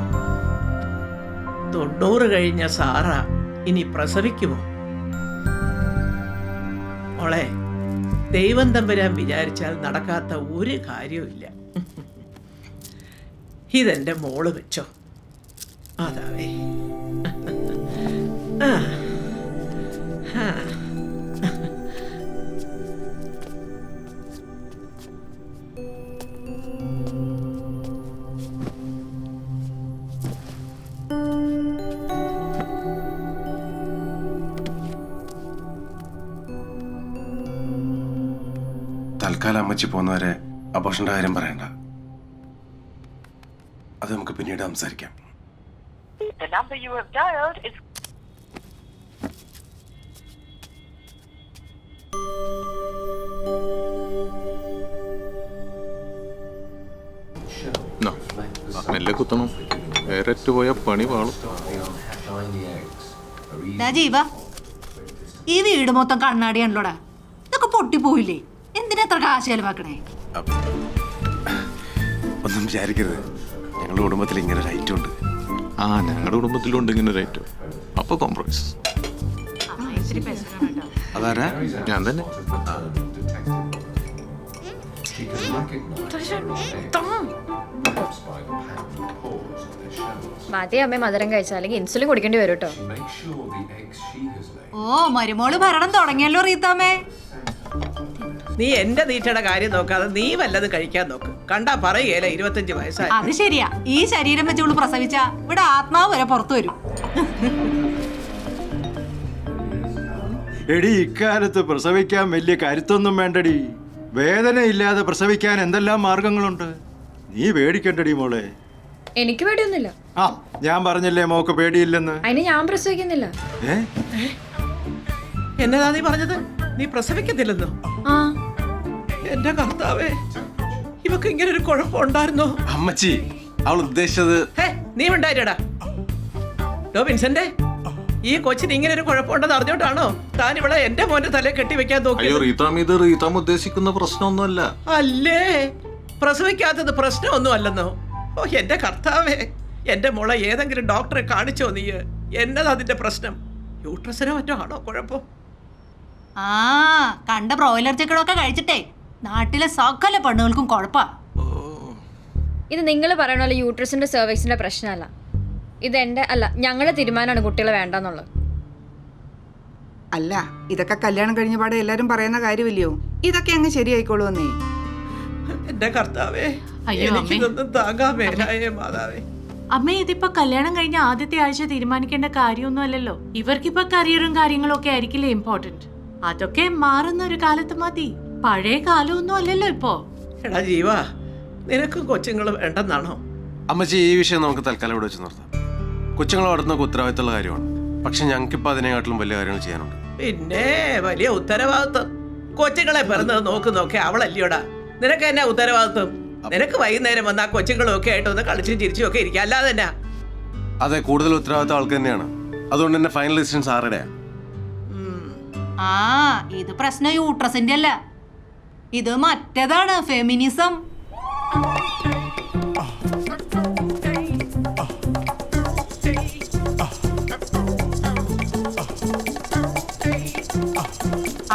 90 കഴിഞ്ഞ സാറ ഇനി പ്രസവിക്കുമോ? മോളെ, ദൈവം തമ്പുരാൻ വിചാരിച്ചാൽ നടക്കാത്ത ഒരു കാര്യവുമില്ല. ഇതെന്റെ മോള് വെച്ചോ. അതാവേ. തൽക്കാലം അമ്മച്ചി പോകുന്നവരെ അബോഷന്റെ കാര്യം പറയണ്ട. അത് നമുക്ക് പിന്നീട് സംസാരിക്കാം. മെല്ലെ കുത്തണം, വേറെറ്റ് പോയ പണി പാളും. ജീവ, ഈ വീട് മൊത്തം കണ്ണാടിയാണല്ലോടാ. ഇതൊക്കെ പൊട്ടിപ്പോയില്ലേ? എന്തിനാ എത്ര കാശ് ചെലവാക്കണേ? ഒന്നും വിചാരിക്കരുത്, ഞങ്ങളുടെ കുടുംബത്തിൽ ഇങ്ങനെ ഒരു ഐറ്റം ഉണ്ട്. ആ ഞങ്ങളുടെ കുടുംബത്തിലുണ്ട് ഇങ്ങനെ ഒരു ഐറ്റം. അപ്പൊ കോംപ്രമൈസ്. അതാരാ? ഞാൻ തന്നെ. മതി അമ്മ മധുരം കഴിച്ചാൽ, അല്ലെങ്കിൽ ഇൻസുലിൻ കുടിക്കേണ്ടി വരും കേട്ടോ. ഓ മരുമോള് ഭരണം തുടങ്ങിയല്ലോ റീത്താമ്മേ. നീ എന്റെ നീറ്റയുടെ കാര്യം നോക്കാതെ നീ വല്ലതും കഴിക്കാൻ നോക്ക്. കണ്ടാ പറയുകയല്ല 25 വയസ്സായി. അത് ശരിയാ, ഈ ശരീരം വെച്ചുകൊണ്ട് പ്രസവിച്ച ഇവിടെ ആത്മാവ് വരെ പുറത്തു വരും. എടി, ഇക്കാലത്ത് പ്രസവിക്കാൻ വലിയ കരുത്തൊന്നും വേണ്ടടി. വേദനയില്ലാതെ പ്രസവിക്കാൻ എന്തെല്ലാം മാർഗങ്ങളുണ്ട്. നീ പേടിക്കണ്ടടി മോളെ. എനിക്ക് പേടിയൊന്നുമില്ല. ആ ഞാൻ പറഞ്ഞില്ലേ മോക്ക് പേടിയില്ലെന്ന്. അതിന് ഞാൻ പ്രസവിക്കുന്നില്ല. എന്നതാ നീ പറഞ്ഞത്? നീ പ്രസവിക്കത്തില്ലെന്നോ? ആ എന്റെ കർത്താവേ, ഇവക്ക് ഇങ്ങനെ ഒരു കുഴപ്പമുണ്ടായിരുന്നോ? അമ്മച്ചി അവൾ ഉദ്ദേശിച്ചത്. നീ ഉണ്ടായിട്ടാ വിൻസെന്റെ, ഈ കൊച്ചിന് ഇങ്ങനെ ഒരു കുഴപ്പമുണ്ടെന്ന് അറിഞ്ഞോണ്ടാണോ താൻ ഇവിടെ എന്റെ മോന്റെ തലയെ കെട്ടിവെക്കാൻ നോക്കി? അയ്യോ റീതാം, ഇത് റീതാം ഉദ്ദേശിക്കുന്ന പ്രശ്നമൊന്നുമല്ല. അല്ലേ, പ്രസവിക്കാത്തത് പ്രശ്നമൊന്നും അല്ലെന്നോ? ഓ എന്റെ കർത്താവേ, എന്റെ മോളെ ഏതെങ്കിലും ഡോക്ടറെ കാണിച്ചോ നീ? എന്നതാ അതിന്റെ പ്രശ്നം? യൂട്രസിനോ മറ്റോ ആണോ കുഴപ്പം? ആ കണ്ട ബ്രോയിലർ ചിക്കനൊക്കെ കഴിച്ചിട്ടേ നാട്ടിലെ സകല പെണ്ണുകൾക്കും കുഴപ്പാ. ഇത് നിങ്ങൾ പറയണ പോലെ യൂട്രസിന്റെ സെർവിക്സിന്റെ പ്രശ്നമല്ല. ഇത് എൻ്റെ അല്ല, ഞങ്ങളുടെ തീരുമാനമാണ് കുട്ടികളെ വേണ്ടെന്നുള്ളത്. അല്ല, ഇതൊക്കെ കല്യാണം കഴിഞ്ഞ പാടെ എല്ലാരും പറയുന്ന കാര്യമില്ലയോ? ഇതൊക്കെ അങ്ങ് ശരിയായിക്കോളൂന്നേ. എന്റെ കർത്താവേ, അയ്യോ, എനിക്കിതൊന്നും താങ്ങാൻ മേലായേ മാതാവേ. അമ്മേ, ഇതിപ്പോ കല്യാണം കഴിഞ്ഞ ആദ്യത്തെ ആഴ്ച തീരുമാനിക്കേണ്ട കാര്യമൊന്നും അല്ലല്ലോ. ഇവർക്കിപ്പോ കരിയറും കാര്യങ്ങളും ഒക്കെ ആയിരിക്കില്ലേ ഇമ്പോർട്ടന്റ്. അതൊക്കെ മാറുന്ന ഒരു കാലത്ത് മതി. പഴയ കാലമൊന്നും അല്ലല്ലോ ഇപ്പോ. എടാ ജീവ, നിനക്കും കൊച്ചുങ്ങൾ വേണ്ടെന്നാണോ? അമ്മച്ചി, ഈ വിഷയം നമുക്ക് തൽക്കാലം ഇവിടെ വെച്ച് നിർത്താം. കൊച്ചുങ്ങളെ വളർത്തുന്ന ഉത്തരവാദിത്തമുള്ള കാര്യമാണ്. പക്ഷെ ഞങ്ങൾക്കിപ്പോൾ അതിനെക്കാട്ടിലും വലിയ കാര്യങ്ങൾ ചെയ്യാനുണ്ട്. പിന്നെ വലിയ ഉത്തരവാദിത്വം. കൊച്ചുങ്ങളെ പിറന്നത് നോക്കുന്നൊക്കെ അവളല്ലയോടാ. നിനക്ക് എന്നാ ഉത്തരവാദിത്വം? നിനക്ക് വൈകുന്നേരം വന്ന് ആ കൊച്ചുങ്ങളൊക്കെ ആയിട്ട് ഒന്ന് കളിച്ചും ചിരിച്ചും ഒക്കെ ഇരിക്കുക, അല്ലാതെ തന്നെ. അതെ, കൂടുതൽ ഉത്തരവാദിത്തം ആൾക്ക് തന്നെയാണ്. അതുകൊണ്ട് തന്നെ ഫൈനൽ ഡിസിഷൻസ് ആരുടെയാ? ആ ഇത് പ്രശ്നം യൂട്രസിന്റെ അല്ല, ഇത് മറ്റേതാണ്, ഫെമിനിസം.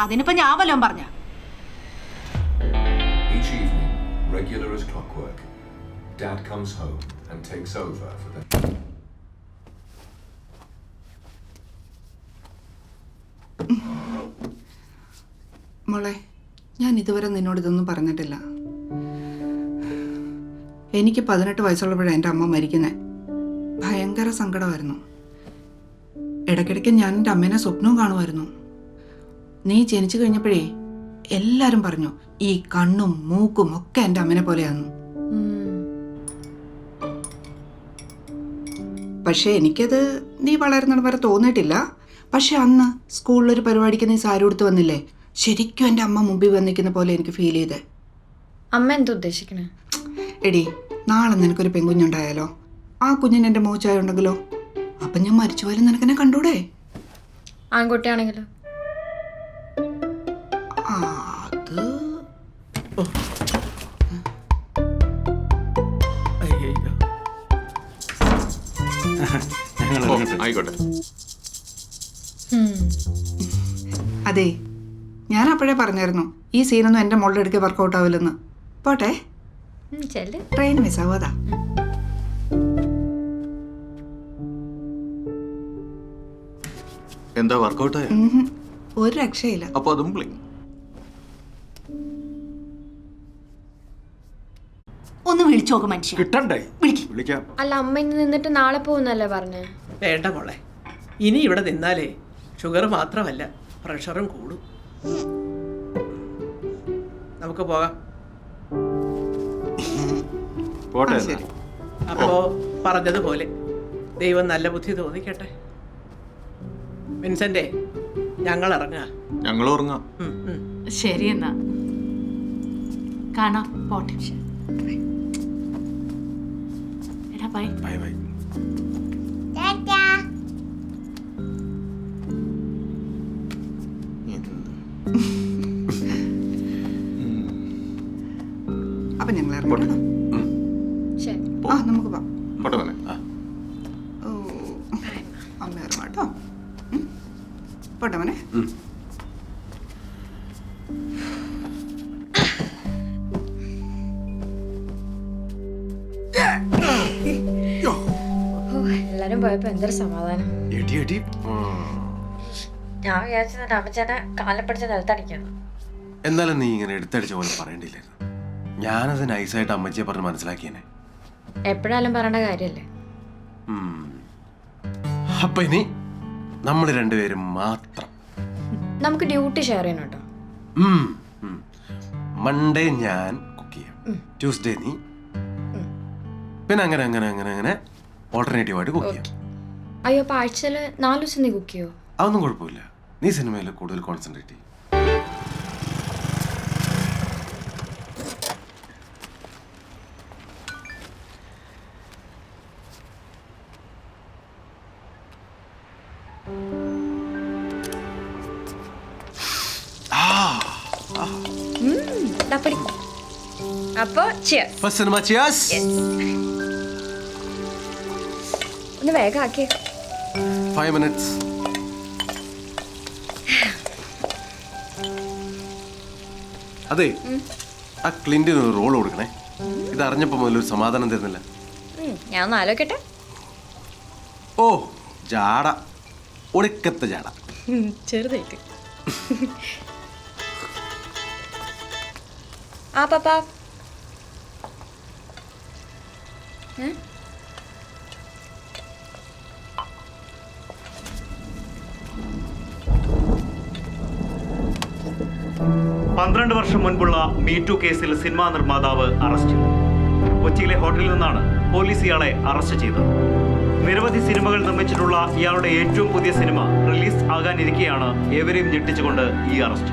അതിനിപ്പോ ഞാൻ വല്ലതും പറഞ്ഞ Each evening, regular as clockwork, Dad comes home and takes over for the... മോളെ, ഞാൻ ഇതുവരെ നിന്നോട് ഇതൊന്നും പറഞ്ഞിട്ടില്ല. എനിക്ക് 18 വയസ്സുള്ളപ്പോഴാണ് എൻ്റെ അമ്മ മരിക്കുന്നത്. ഭയങ്കര സങ്കടമായിരുന്നു. ഇടയ്ക്കിടയ്ക്ക് ഞാൻ എൻ്റെ അമ്മേനെ സ്വപ്നവും കാണുമായിരുന്നു. നീ ജനിച്ചു കഴിഞ്ഞപ്പോഴേ എല്ലാവരും പറഞ്ഞു ഈ കണ്ണും മൂക്കും ഒക്കെ എൻ്റെ അമ്മനെ പോലെയായിരുന്നു. പക്ഷേ എനിക്കത് നീ വളരുന്നത് വരെ തോന്നിയിട്ടില്ല. പക്ഷെ അന്ന് സ്കൂളിലൊരു പരിപാടിക്ക് നീ സാരി ഉടുത്ത് വന്നില്ലേ, ശരിക്കും എൻ്റെ അമ്മ മുമ്പിൽ വന്നിരിക്കുന്ന പോലെ എനിക്ക് ഫീൽ ചെയ്തേ. അമ്മ എന്താ ഉദ്ദേശിക്കണേ? എടി, നാളെ നിനക്കൊരു പെൺകുഞ്ഞുണ്ടായാലോ, ആ കുഞ്ഞിന് എൻ്റെ മോച്ചായ ഉണ്ടെങ്കിലോ, അപ്പം ഞാൻ മരിച്ചു പോയാലും നിനക്കെന്നെ കണ്ടൂടെ? ആൺകുട്ടിയാണെങ്കിലോ? അത് ആയിക്കോട്ടെ. അതെ, ഞാൻ അപ്പോഴേ പറഞ്ഞായിരുന്നു ഈ സീനൊന്നും എൻ്റെ മോളുടെ അടുക്കെ വർക്കൗട്ട് ആവില്ലെന്ന്. പോട്ടെ, ട്രെയിൻ മിസ്സാവും. അതാ എന്താ വർക്കൗട്ടായ? ഒരു രക്ഷയില്ല. അപ്പൊ അതും പ്ലിങ്. ഒന്ന് വിളിച്ചു നോക്ക് മനുഷ്യ. കിട്ടണ്ടേ? വിളിക്കാം. അല്ല, അമ്മ ഇന്ന് നിന്നിട്ട് നാളെ പോകുന്നല്ലേ പറഞ്ഞേ? വേണ്ട മോളെ, ഇനി ഇവിടെ നിന്നാലേ ഷുഗർ മാത്രമല്ല പ്രഷറും കൂടും. നമുക്ക് പോകാം. പോട്ടെ. അപ്പോ പറഞ്ഞതുപോലെ ദൈവം നല്ല ബുദ്ധി തോന്നിക്കട്ടെ. വിൻസെന്റേ, ഞങ്ങൾ ഇറങ്ങാം. ഞങ്ങൾ ഉറങ്ങാം. ശരി എന്നാ കാണാം. പോട്ടെ. എടാ ബൈ. Bye bye. അപ്പൊ ഞങ്ങൾ ഇറങ്ങണം. ആ, നമുക്ക് പോവാം. പോട്ടെ മോനെ. ഓ, അമ്മ ഇറങ്ങാം കേട്ടോ. പോട്ടെ മോനെ. എല്ലാരും പോയപ്പോ എന്തൊരു സമാധാനം. ഞാൻ വിചാരിച്ചത് അമ്മച്ചേനെ കാലം പിടിച്ച് നിലത്തടിക്കാണ്. എന്നാലും നീ ഇങ്ങനെ എടുത്തടിച്ച പോലെ പറയണ്ടില്ലായിരുന്നു. ഞാനത് നൈസായിട്ട് അമ്മച്ചിയെ പറഞ്ഞ് മനസ്സിലാക്കിയേനെ. എപ്പോഴാലും പറയേണ്ട കാര്യല്ലേ. അപ്പൊ ഇനി നമ്മൾ രണ്ടുപേരും മാത്രം. നമുക്ക് ഡ്യൂട്ടി ഷെയർ ചെയ്യണം കേട്ടോ. മൺഡേ ഞാൻ കുക്ക് ചെയ്യാം, ട്യൂസ്ഡേ നീ, പിന്നെ അങ്ങനെ അങ്ങനെ അങ്ങനെ അങ്ങനെ ഓൾട്ടർനേറ്റീവ് ആയിട്ട് കുക്ക് ചെയ്യാം. അയ്യോ, അപ്പൊ ആഴ്ചയിൽ 4 ദിവസം നീ കുക്ക് ചെയ്യോ? അതൊന്നും കുഴപ്പമില്ല. നീ സിനിമയിൽ കൂടുതൽ കോൺസെൻട്രേറ്റ് ചെയ്യും. അപ്പൊ സിനിമ ഒന്ന് വേഗം ആക്കിയേ. 5 minutes. അതെ, ആ ക്ലിന്റിന് ഒരു റോൾ കൊടുക്കണേ. ഇത് അറിഞ്ഞപ്പോ മുതൽ ഒരു സമാധാനം തരുന്നില്ല. ഞാൻ ഒന്ന് ആലോചിക്കട്ടെ. ഓ ജാട, ഒടുക്കത്തെ ജാട. ചെറുതായിട്ട്. ആ പാപ്പാ. ഏ? 12 വർഷം മുൻപുള്ള മീറ്റു കേസിൽ സിനിമാ നിർമ്മാതാവ് അറസ്റ്റ്. കൊച്ചിയിലെ ഹോട്ടലിൽ നിന്നാണ് പോലീസ് ഇയാളെ അറസ്റ്റ് ചെയ്തത്. നിരവധി സിനിമകൾ നിർമ്മിച്ചിട്ടുള്ള ഇയാളുടെ ഏറ്റവും പുതിയ സിനിമ റിലീസ് ആകാനിരിക്കെയാണ് ഏവരെയും ഞെട്ടിച്ചുകൊണ്ട് ഈ അറസ്റ്റ്.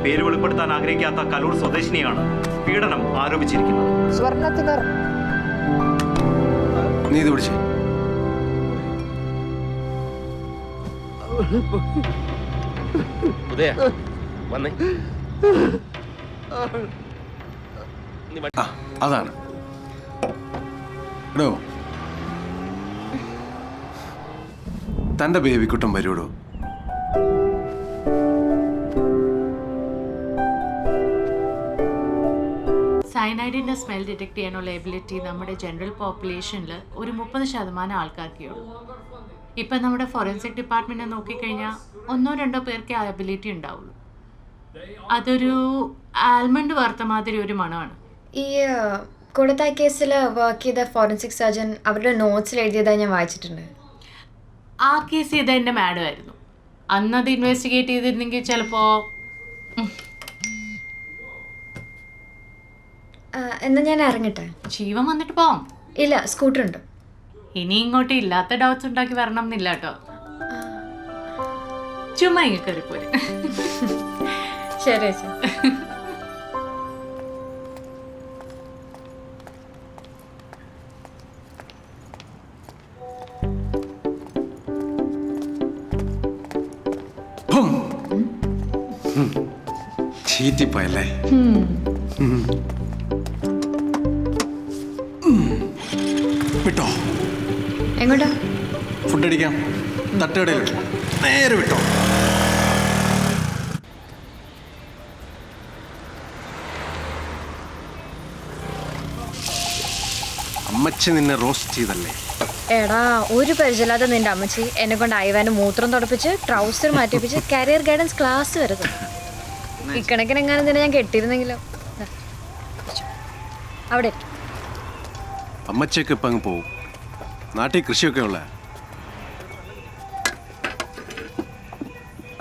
പേര് വെളിപ്പെടുത്താൻ ആഗ്രഹിക്കാത്ത കലൂർ സ്വദേശിനിയാണ് പീഡനം ആരോപിച്ചിരിക്കുന്നത്. നീ ഇത് പിടിച്ചേ. അതാണ് എടോ, തന്റെ ബേബിക്കുട്ടം വരൂടോ. സയനൈഡിന്റെ സ്മെൽ ഡിറ്റക്ട് ചെയ്യാനുള്ള എബിലിറ്റി നമ്മുടെ ജനറൽ പോപ്പുലേഷനിൽ ഒരു 30% ആൾക്കാർക്കേ ഉള്ളൂ. ഇപ്പം നമ്മുടെ ഫോറൻസിക് ഡിപ്പാർട്ട്മെൻറ്റ് നോക്കിക്കഴിഞ്ഞാൽ 1-2 പേർക്ക് ആ എബിലിറ്റി ഉണ്ടാവുള്ളൂ. അതൊരു ആൽമണ്ട് വറുത്ത മാതിരി ഒരു മണമാണ്. ഈ കൊടുത്തായ കേസിൽ വർക്ക് ചെയ്ത ഫോറൻസിക് സർജൻ അവരുടെ നോട്ട്സിൽ എഴുതിയതായി ഞാൻ വായിച്ചിട്ടുണ്ട്. ആ കേസ് ചെയ്ത എൻ്റെ മാഡം ആയിരുന്നു. അന്നത് ഇൻവെസ്റ്റിഗേറ്റ് ചെയ്തിരുന്നെങ്കിൽ ചിലപ്പോൾ. എന്നാ ഞാൻ ഇറങ്ങട്ടെ. ജീവൻ വന്നിട്ട് പോവാം. ഇല്ല, സ്കൂട്ടർ ഉണ്ട്. ഇനി ഇങ്ങോട്ട് ഇല്ലാത്ത ഡൗട്ട്സ് ഉണ്ടാക്കി വരണം എന്നില്ല കേട്ടോ. ചുമ്മാ ഇങ്ങ് കയറിപ്പോരെ. ശരി ചേച്ചി. ചീറ്റിപ്പോയല്ലേ? വിട്ടോ? എങ്ങോട്ടാ? ഫുഡ് അടിക്കാം. തട്ടുകടയിൽ നേരെ വിട്ടോ. അമ്മച്ചി നിന്നെ റോസ്റ്റ് ചെയ്തല്ലേ? എടാ, ഒരു പരിചയമില്ലാത്ത നിന്റെ അമ്മച്ചി എന്നെ കൊണ്ട് അയവാന് മൂത്രം തുടപ്പിച്ച് ട്രൗസർ മാറ്റിപ്പിച്ച് കരിയർ ഗൈഡൻസ് ക്ലാസ് വരുന്നത്. ഇക്കണക്കിന് എങ്ങാനും തന്നെ ഞാൻ കെട്ടിയിരുന്നെങ്കിലോ. അവിടെ അമ്മച്ചൊക്കെ ഇപ്പം അങ്ങ് പോവും. നാട്ടിൽ കൃഷിയൊക്കെ ഉള്ള.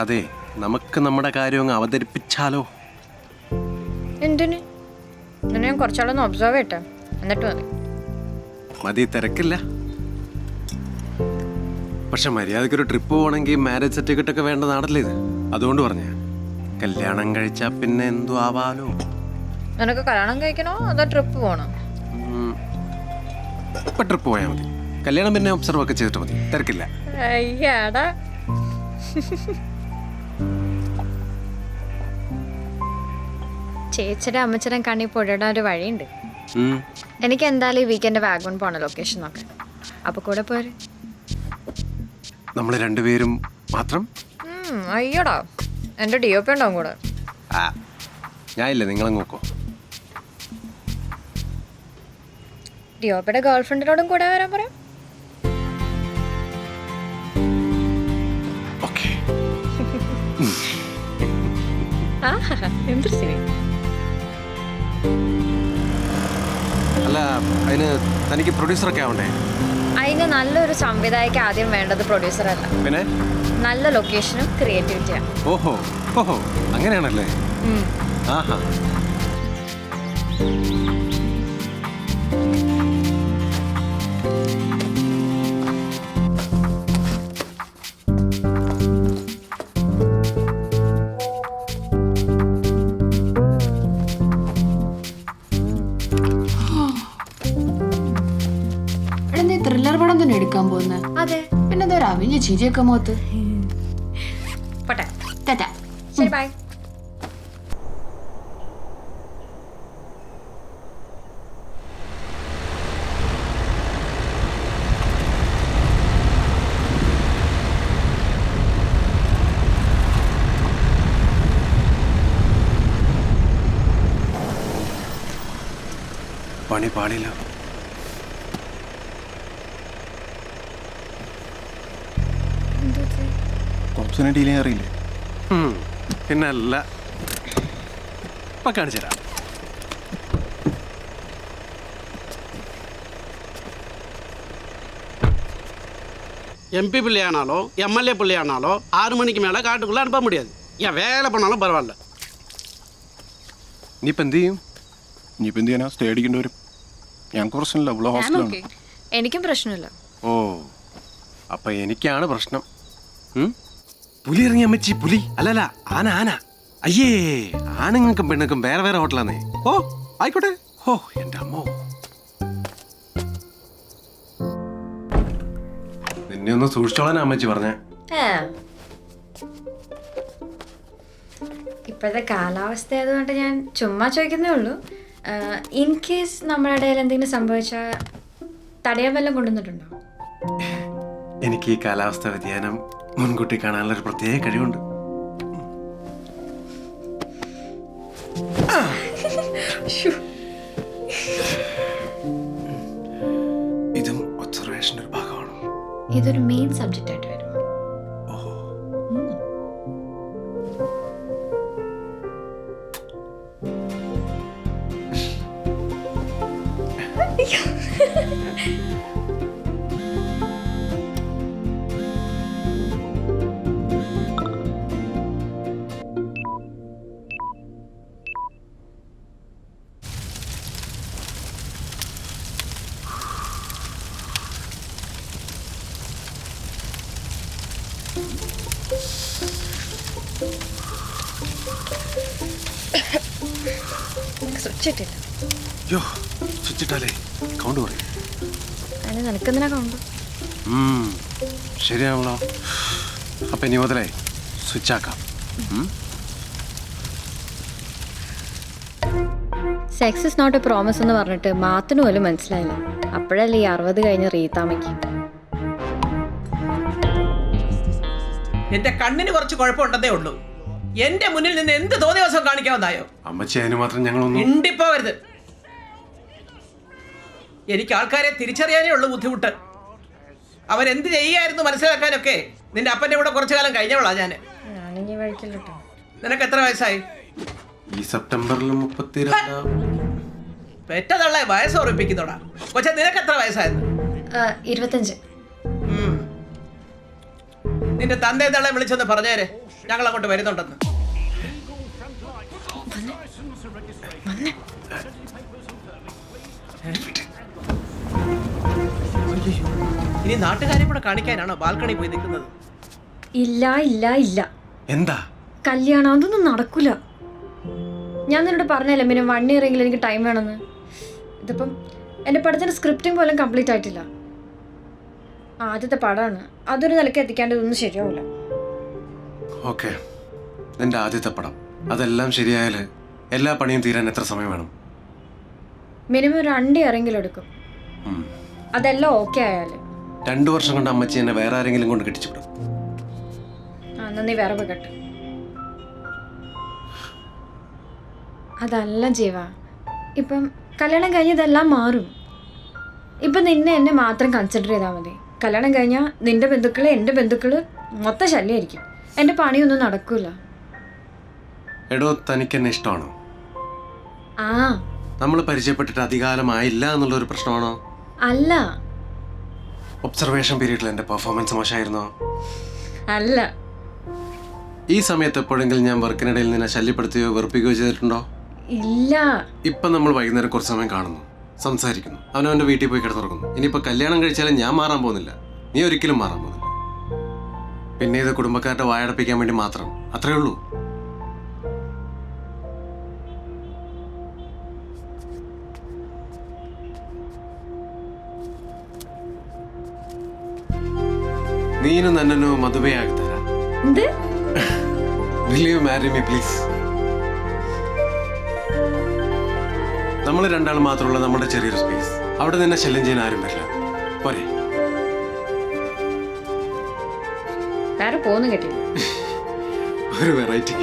അതെ, നമുക്ക് നമ്മുടെ കാര്യം അങ്ങ് അവതരിപ്പിച്ചാലോ? എന്തിന്? എന്നെ ഞാൻ കുറച്ചാളൊന്ന് ഒബ്സർവ് ചെയ്യട്ടെ, എന്നിട്ട് മതി. മതി, തിരക്കില്ല. പക്ഷെ മര്യാദക്കൊരു ട്രിപ്പ് പോകണമെങ്കിൽ മാരേജ് സർട്ടിഫിക്കറ്റ് ഒക്കെ വേണ്ട നാടല്ലേ ഇത്? അതുകൊണ്ട് പറഞ്ഞ കല്യാണം കഴിച്ചാ പിന്നെ എന്തു ആവാലോ. നിനക്ക് കല്യാണം കഴിക്കണോ അതോ ട്രിപ്പ് പോകണോ? ഇപ്പൊ ട്രിപ്പ് പോയാൽ മതി. കല്യാണം പിന്നെ ഒബ്സർവ് ഒക്കെ ചെയ്തിട്ട് മതി, തിരക്കില്ല. അയ്യാടാ. ചേച്ചിയുടെ അമ്മച്ചനെ കണ്ണി പൊടിയിടാൻ ഒരു വഴിയുണ്ട്. എനിക്ക് എന്തായാലും ഈ വീക്കെൻഡ് വാഗമൺ പോണ ലൊക്കേഷൻ നോക്കാൻ. അപ്പൊ കൂടെ പോരെ? നമ്മൾ രണ്ടുപേരും മാത്രം? അയ്യോടാ, എന്റെ DOP ഉണ്ടാവും കൂടെ. ഞാൻ ഇല്ല, നിങ്ങളങ്ങ് നോക്കോ. DOPയുടെ ഗേൾഫ്രണ്ടിനോടും കൂടെ വരാൻ പറയാം. എന്തൊരു ശരി. അല്ല, അതിന് തനിക്ക് പ്രൊഡ്യൂസറൊക്കെ ആവണ്ടേ? അതിന് നല്ലൊരു സംവിധായക ആദ്യം വേണ്ടത് പ്രൊഡ്യൂസർ അല്ല, പിന്നെ നല്ല ലൊക്കേഷനും ക്രിയേറ്റിവിറ്റിയാണ്. ഓഹോ ഓഹോ, അങ്ങനെയാണല്ലേ? ആഹാ. ത്രില്ലർ പടം തന്നെ എടുക്കാൻ പോകുന്നത്? അതെ. പിന്നെ എന്താ അവിഞ്ഞ ചിരിയൊക്കെ മുഖത്ത്. പോട്ടെ. ടാറ്റാ. ശരി, ബൈ. പണി പാടില്ല. കോപ്സിനെ ഡീൽ ചെയ്യാൻ അറിയില്ലേ? പിന്നെ അല്ല, ഇപ്പൊ കാണിച്ചു തരാം. எம்பி பிள்ளையானாலோ எம்எல்ஏ பிள்ளையானாலோ 6 மணிக்கு மேலே காட்டுக்குள்ளே அனுப்ப முடியாது. ஏன் வேலை பண்ணாலும் பரவாயில்ல. നീ ഇപ്പം എന്ത് ചെയ്യും? ഇനിയിപ്പോൾ എന്ത് ചെയ്യാനാ? സ്റ്റേ അടിക്കേണ്ടി വരും. ഞങ്ങൾക്ക് പ്രശ്നമില്ല, ഇവിടെ ഹോസ്റ്റലാണ്. എനിക്കും പ്രശ്നമില്ല. ഓ, അപ്പൊ എനിക്കാണ് പ്രശ്നം. പുലി ഇറങ്ങിയ അമ്മച്ചി, പുലി അല്ലല്ല, ആന ആന. അയ്യേ, ആണുങ്ങൾക്കും പെണ്ണുങ്ങൾക്കും വേറെ വേറെ ഹോട്ടലാന്നേ. ഓ ആയിക്കോട്ടെ. ഓ എൻ്റെ അമ്മോ, നിന്നെ ഒന്ന് സൂക്ഷിച്ചോളാൻ അമ്മച്ചി പറഞ്ഞേ. ഇപ്പോഴത്തെ കാലാവസ്ഥ ആയതുകൊണ്ട് ഞാൻ ചുമ്മാ ചോദിക്കുന്നേ ഉള്ളൂ. ഇൻ കേസ് നമ്മുടെ ഇടയിൽ എന്തെങ്കിലും സംഭവിച്ചാൽ തടയാൻ വല്ലതും കൊണ്ടുവന്നിട്ടുണ്ടോ? എനിക്ക് ഈ കാലാവസ്ഥ വ്യതിയാനം മുൻകൂട്ടി കാണാനുള്ള ഒരു പ്രത്യേക കഴിവുണ്ട്. ഇതും ഒബ്സർവേഷൻ്റെ ഒരു ഭാഗമാണ്. ഇതൊരു മെയിൻ സബ്ജക്റ്റ് ആയിട്ട് വരും. സ്വിച്ചിട്ടില്ല. അയ്യോ, സ്വിച്ചിട്ടാലേ കൗണ്ട് പറയും. അതിന് നിനക്കെന്തിനാ കൗണ്ട്? ശരിയാണല്ലോ. അപ്പം ഇനി മുതലേ സ്വിച്ച് ആക്കാം. Sex is not a promise എന്ന് പറഞ്ഞിട്ട് മാത്തിന് പോലും മനസ്സിലായില്ല. അപ്പോഴല്ലേ ഈ 60 കഴിഞ്ഞ റീത്താമയ്ക്ക്. എന്റെ കണ്ണിന് കുറച്ച് കുഴപ്പമുണ്ടെന്നേ ഉള്ളൂ. എന്റെ മുന്നിൽ നിന്ന് എന്ത് തോന്നിയ ദിവസം കാണിക്കാവുന്നായോ? അമ്മച്ചി അതിന് മാത്രം ഞങ്ങളൊന്നും ഇണ്ടിപ്പോവരുത്. എനിക്ക് ആൾക്കാരെ തിരിച്ചറിയാനേ ഉള്ളൂ ബുദ്ധിമുട്ട്. അവരെന്ത് ചെയ്യായിരുന്നു മനസ്സിലാക്കാനൊക്കെ നിന്റെ അപ്പൻ്റെ കൂടെ കുറച്ചു കാലം കഴിഞ്ഞവളാ ഞാൻ. ഞാനിനി വഴിക്കില്ല കേട്ടോ. നിനക്ക് എത്ര വയസ്സായി? ഈ സെപ്റ്റംബറിൽ 32. പെറ്റതള്ളെ വയസ്സ് ഉറപ്പിക്കുന്നോടാ. പക്ഷെ നിനക്ക് എത്ര വയസ്സായിരുന്നു? 25. നിന്റെ തന്തേ തള്ളെ വിളിച്ചൊന്ന് പറഞ്ഞേരെ, ഞങ്ങൾ അങ്ങോട്ട് വരുന്നുണ്ടെന്ന്. ഇനി നാട്ടുകാരെ കൂടെ കാണിക്കാനാണോ ബാൽക്കണി പോയി നിൽക്കുന്നത്? ഇല്ല ഇല്ല ഇല്ല. എന്താ കല്യാണം അതൊന്നും നടക്കൂല. ഞാൻ നിന്നോട് പറഞ്ഞല്ലേ മിനിമം 1 ഇയർ എങ്കിലും എനിക്ക് ടൈം വേണമെന്ന്. ഇതിപ്പം എൻ്റെ പടത്തിൻ്റെ സ്ക്രിപ്റ്റിംഗ് പോലും കംപ്ലീറ്റ് ആയിട്ടില്ല. ആദ്യത്തെ പടമാണ്, അതൊരു നിലയ്ക്ക് എത്തിക്കേണ്ടതൊന്നും ശരിയാവില്ല. ഓക്കെ, നിന്റെ ആദ്യത്തെ പടം അതെല്ലാം ശരിയായാൽ എല്ലാ പണിയും തീരാൻ എത്ര സമയം വേണം? മിനിമം 2 ഇയർ എങ്കിലും എടുക്കും. അതെല്ലാം ഓക്കെ ആയാൽ 2 വർഷം കൊണ്ട് അമ്മച്ചി എന്നെ വേറെ ആരെങ്കിലും കൊണ്ട് കെട്ടിച്ചുവിടും. എന്നാ നീ വേറെ പോയി കെട്ട്. അതല്ല ജീവ, ഇപ്പം കല്യാണം കഴിഞ്ഞതെല്ലാം മാറും. ഇപ്പം നിന്നെ എന്നെ മാത്രം കൺസിഡർ ചെയ്താൽ മതി. കല്യാണം കഴിഞ്ഞാൽ നിന്റെ ബന്ധുക്കൾ എൻ്റെ ബന്ധുക്കൾ മൊത്തം ശല്യമായിരിക്കും. എൻ്റെ പണിയൊന്നും നടക്കൂല. എടോ, തനിക്ക് എന്നെ ഇഷ്ടമാണോ? ആ, നമ്മൾ പരിചയപ്പെട്ടിട്ട് അധികാലമായില്ല എന്നുള്ളൊരു പ്രശ്നമാണോ? അല്ല. ഒബ്സർവേഷൻ പീരീഡിൽ എൻ്റെ പെർഫോമൻസ് മോശമായിരുന്നോ? അല്ല. ഈ സമയത്ത് എപ്പോഴെങ്കിലും ഞാൻ വർക്കിനിടയിൽ നിന്നെ ശല്യപ്പെടുത്തുകയോ വെറുപ്പിക്കുകയോ ചെയ്തിട്ടുണ്ടോ? ഇല്ല. ഇപ്പം നമ്മൾ വൈകുന്നേരം കുറച്ച് സമയം കാണുന്നു, സംസാരിക്കുന്നു, അവനവൻ്റെ വീട്ടിൽ പോയി കിടന്നുറങ്ങുന്നു. ഇനിയിപ്പോൾ കല്യാണം കഴിച്ചാലും ഞാൻ മാറാൻ പോകുന്നില്ല, നീ ഒരിക്കലും മാറാൻ പോകുന്നില്ല. പിന്നെ ഇത് കുടുംബക്കാരുടെ വായടപ്പിക്കാൻ വേണ്ടി മാത്രം, അത്രേ ഉള്ളൂ. ನೀನು ನನ್ನನ್ನು ಮದುವೆ ಆಗ್ತಾರ? Will you marry me, please? നമ്മൾ രണ്ടാൾ മാത്രമുള്ള നമ്മുടെ ചെറിയൊരു സ്പേസ്, അവിടെ നിന്നെ ശല്യം ചെയ്യാൻ ആരും വരില്ല. പോരെ? വേറെ പോന്നു കേട്ടില്ല. ഒരു വെറൈറ്റി.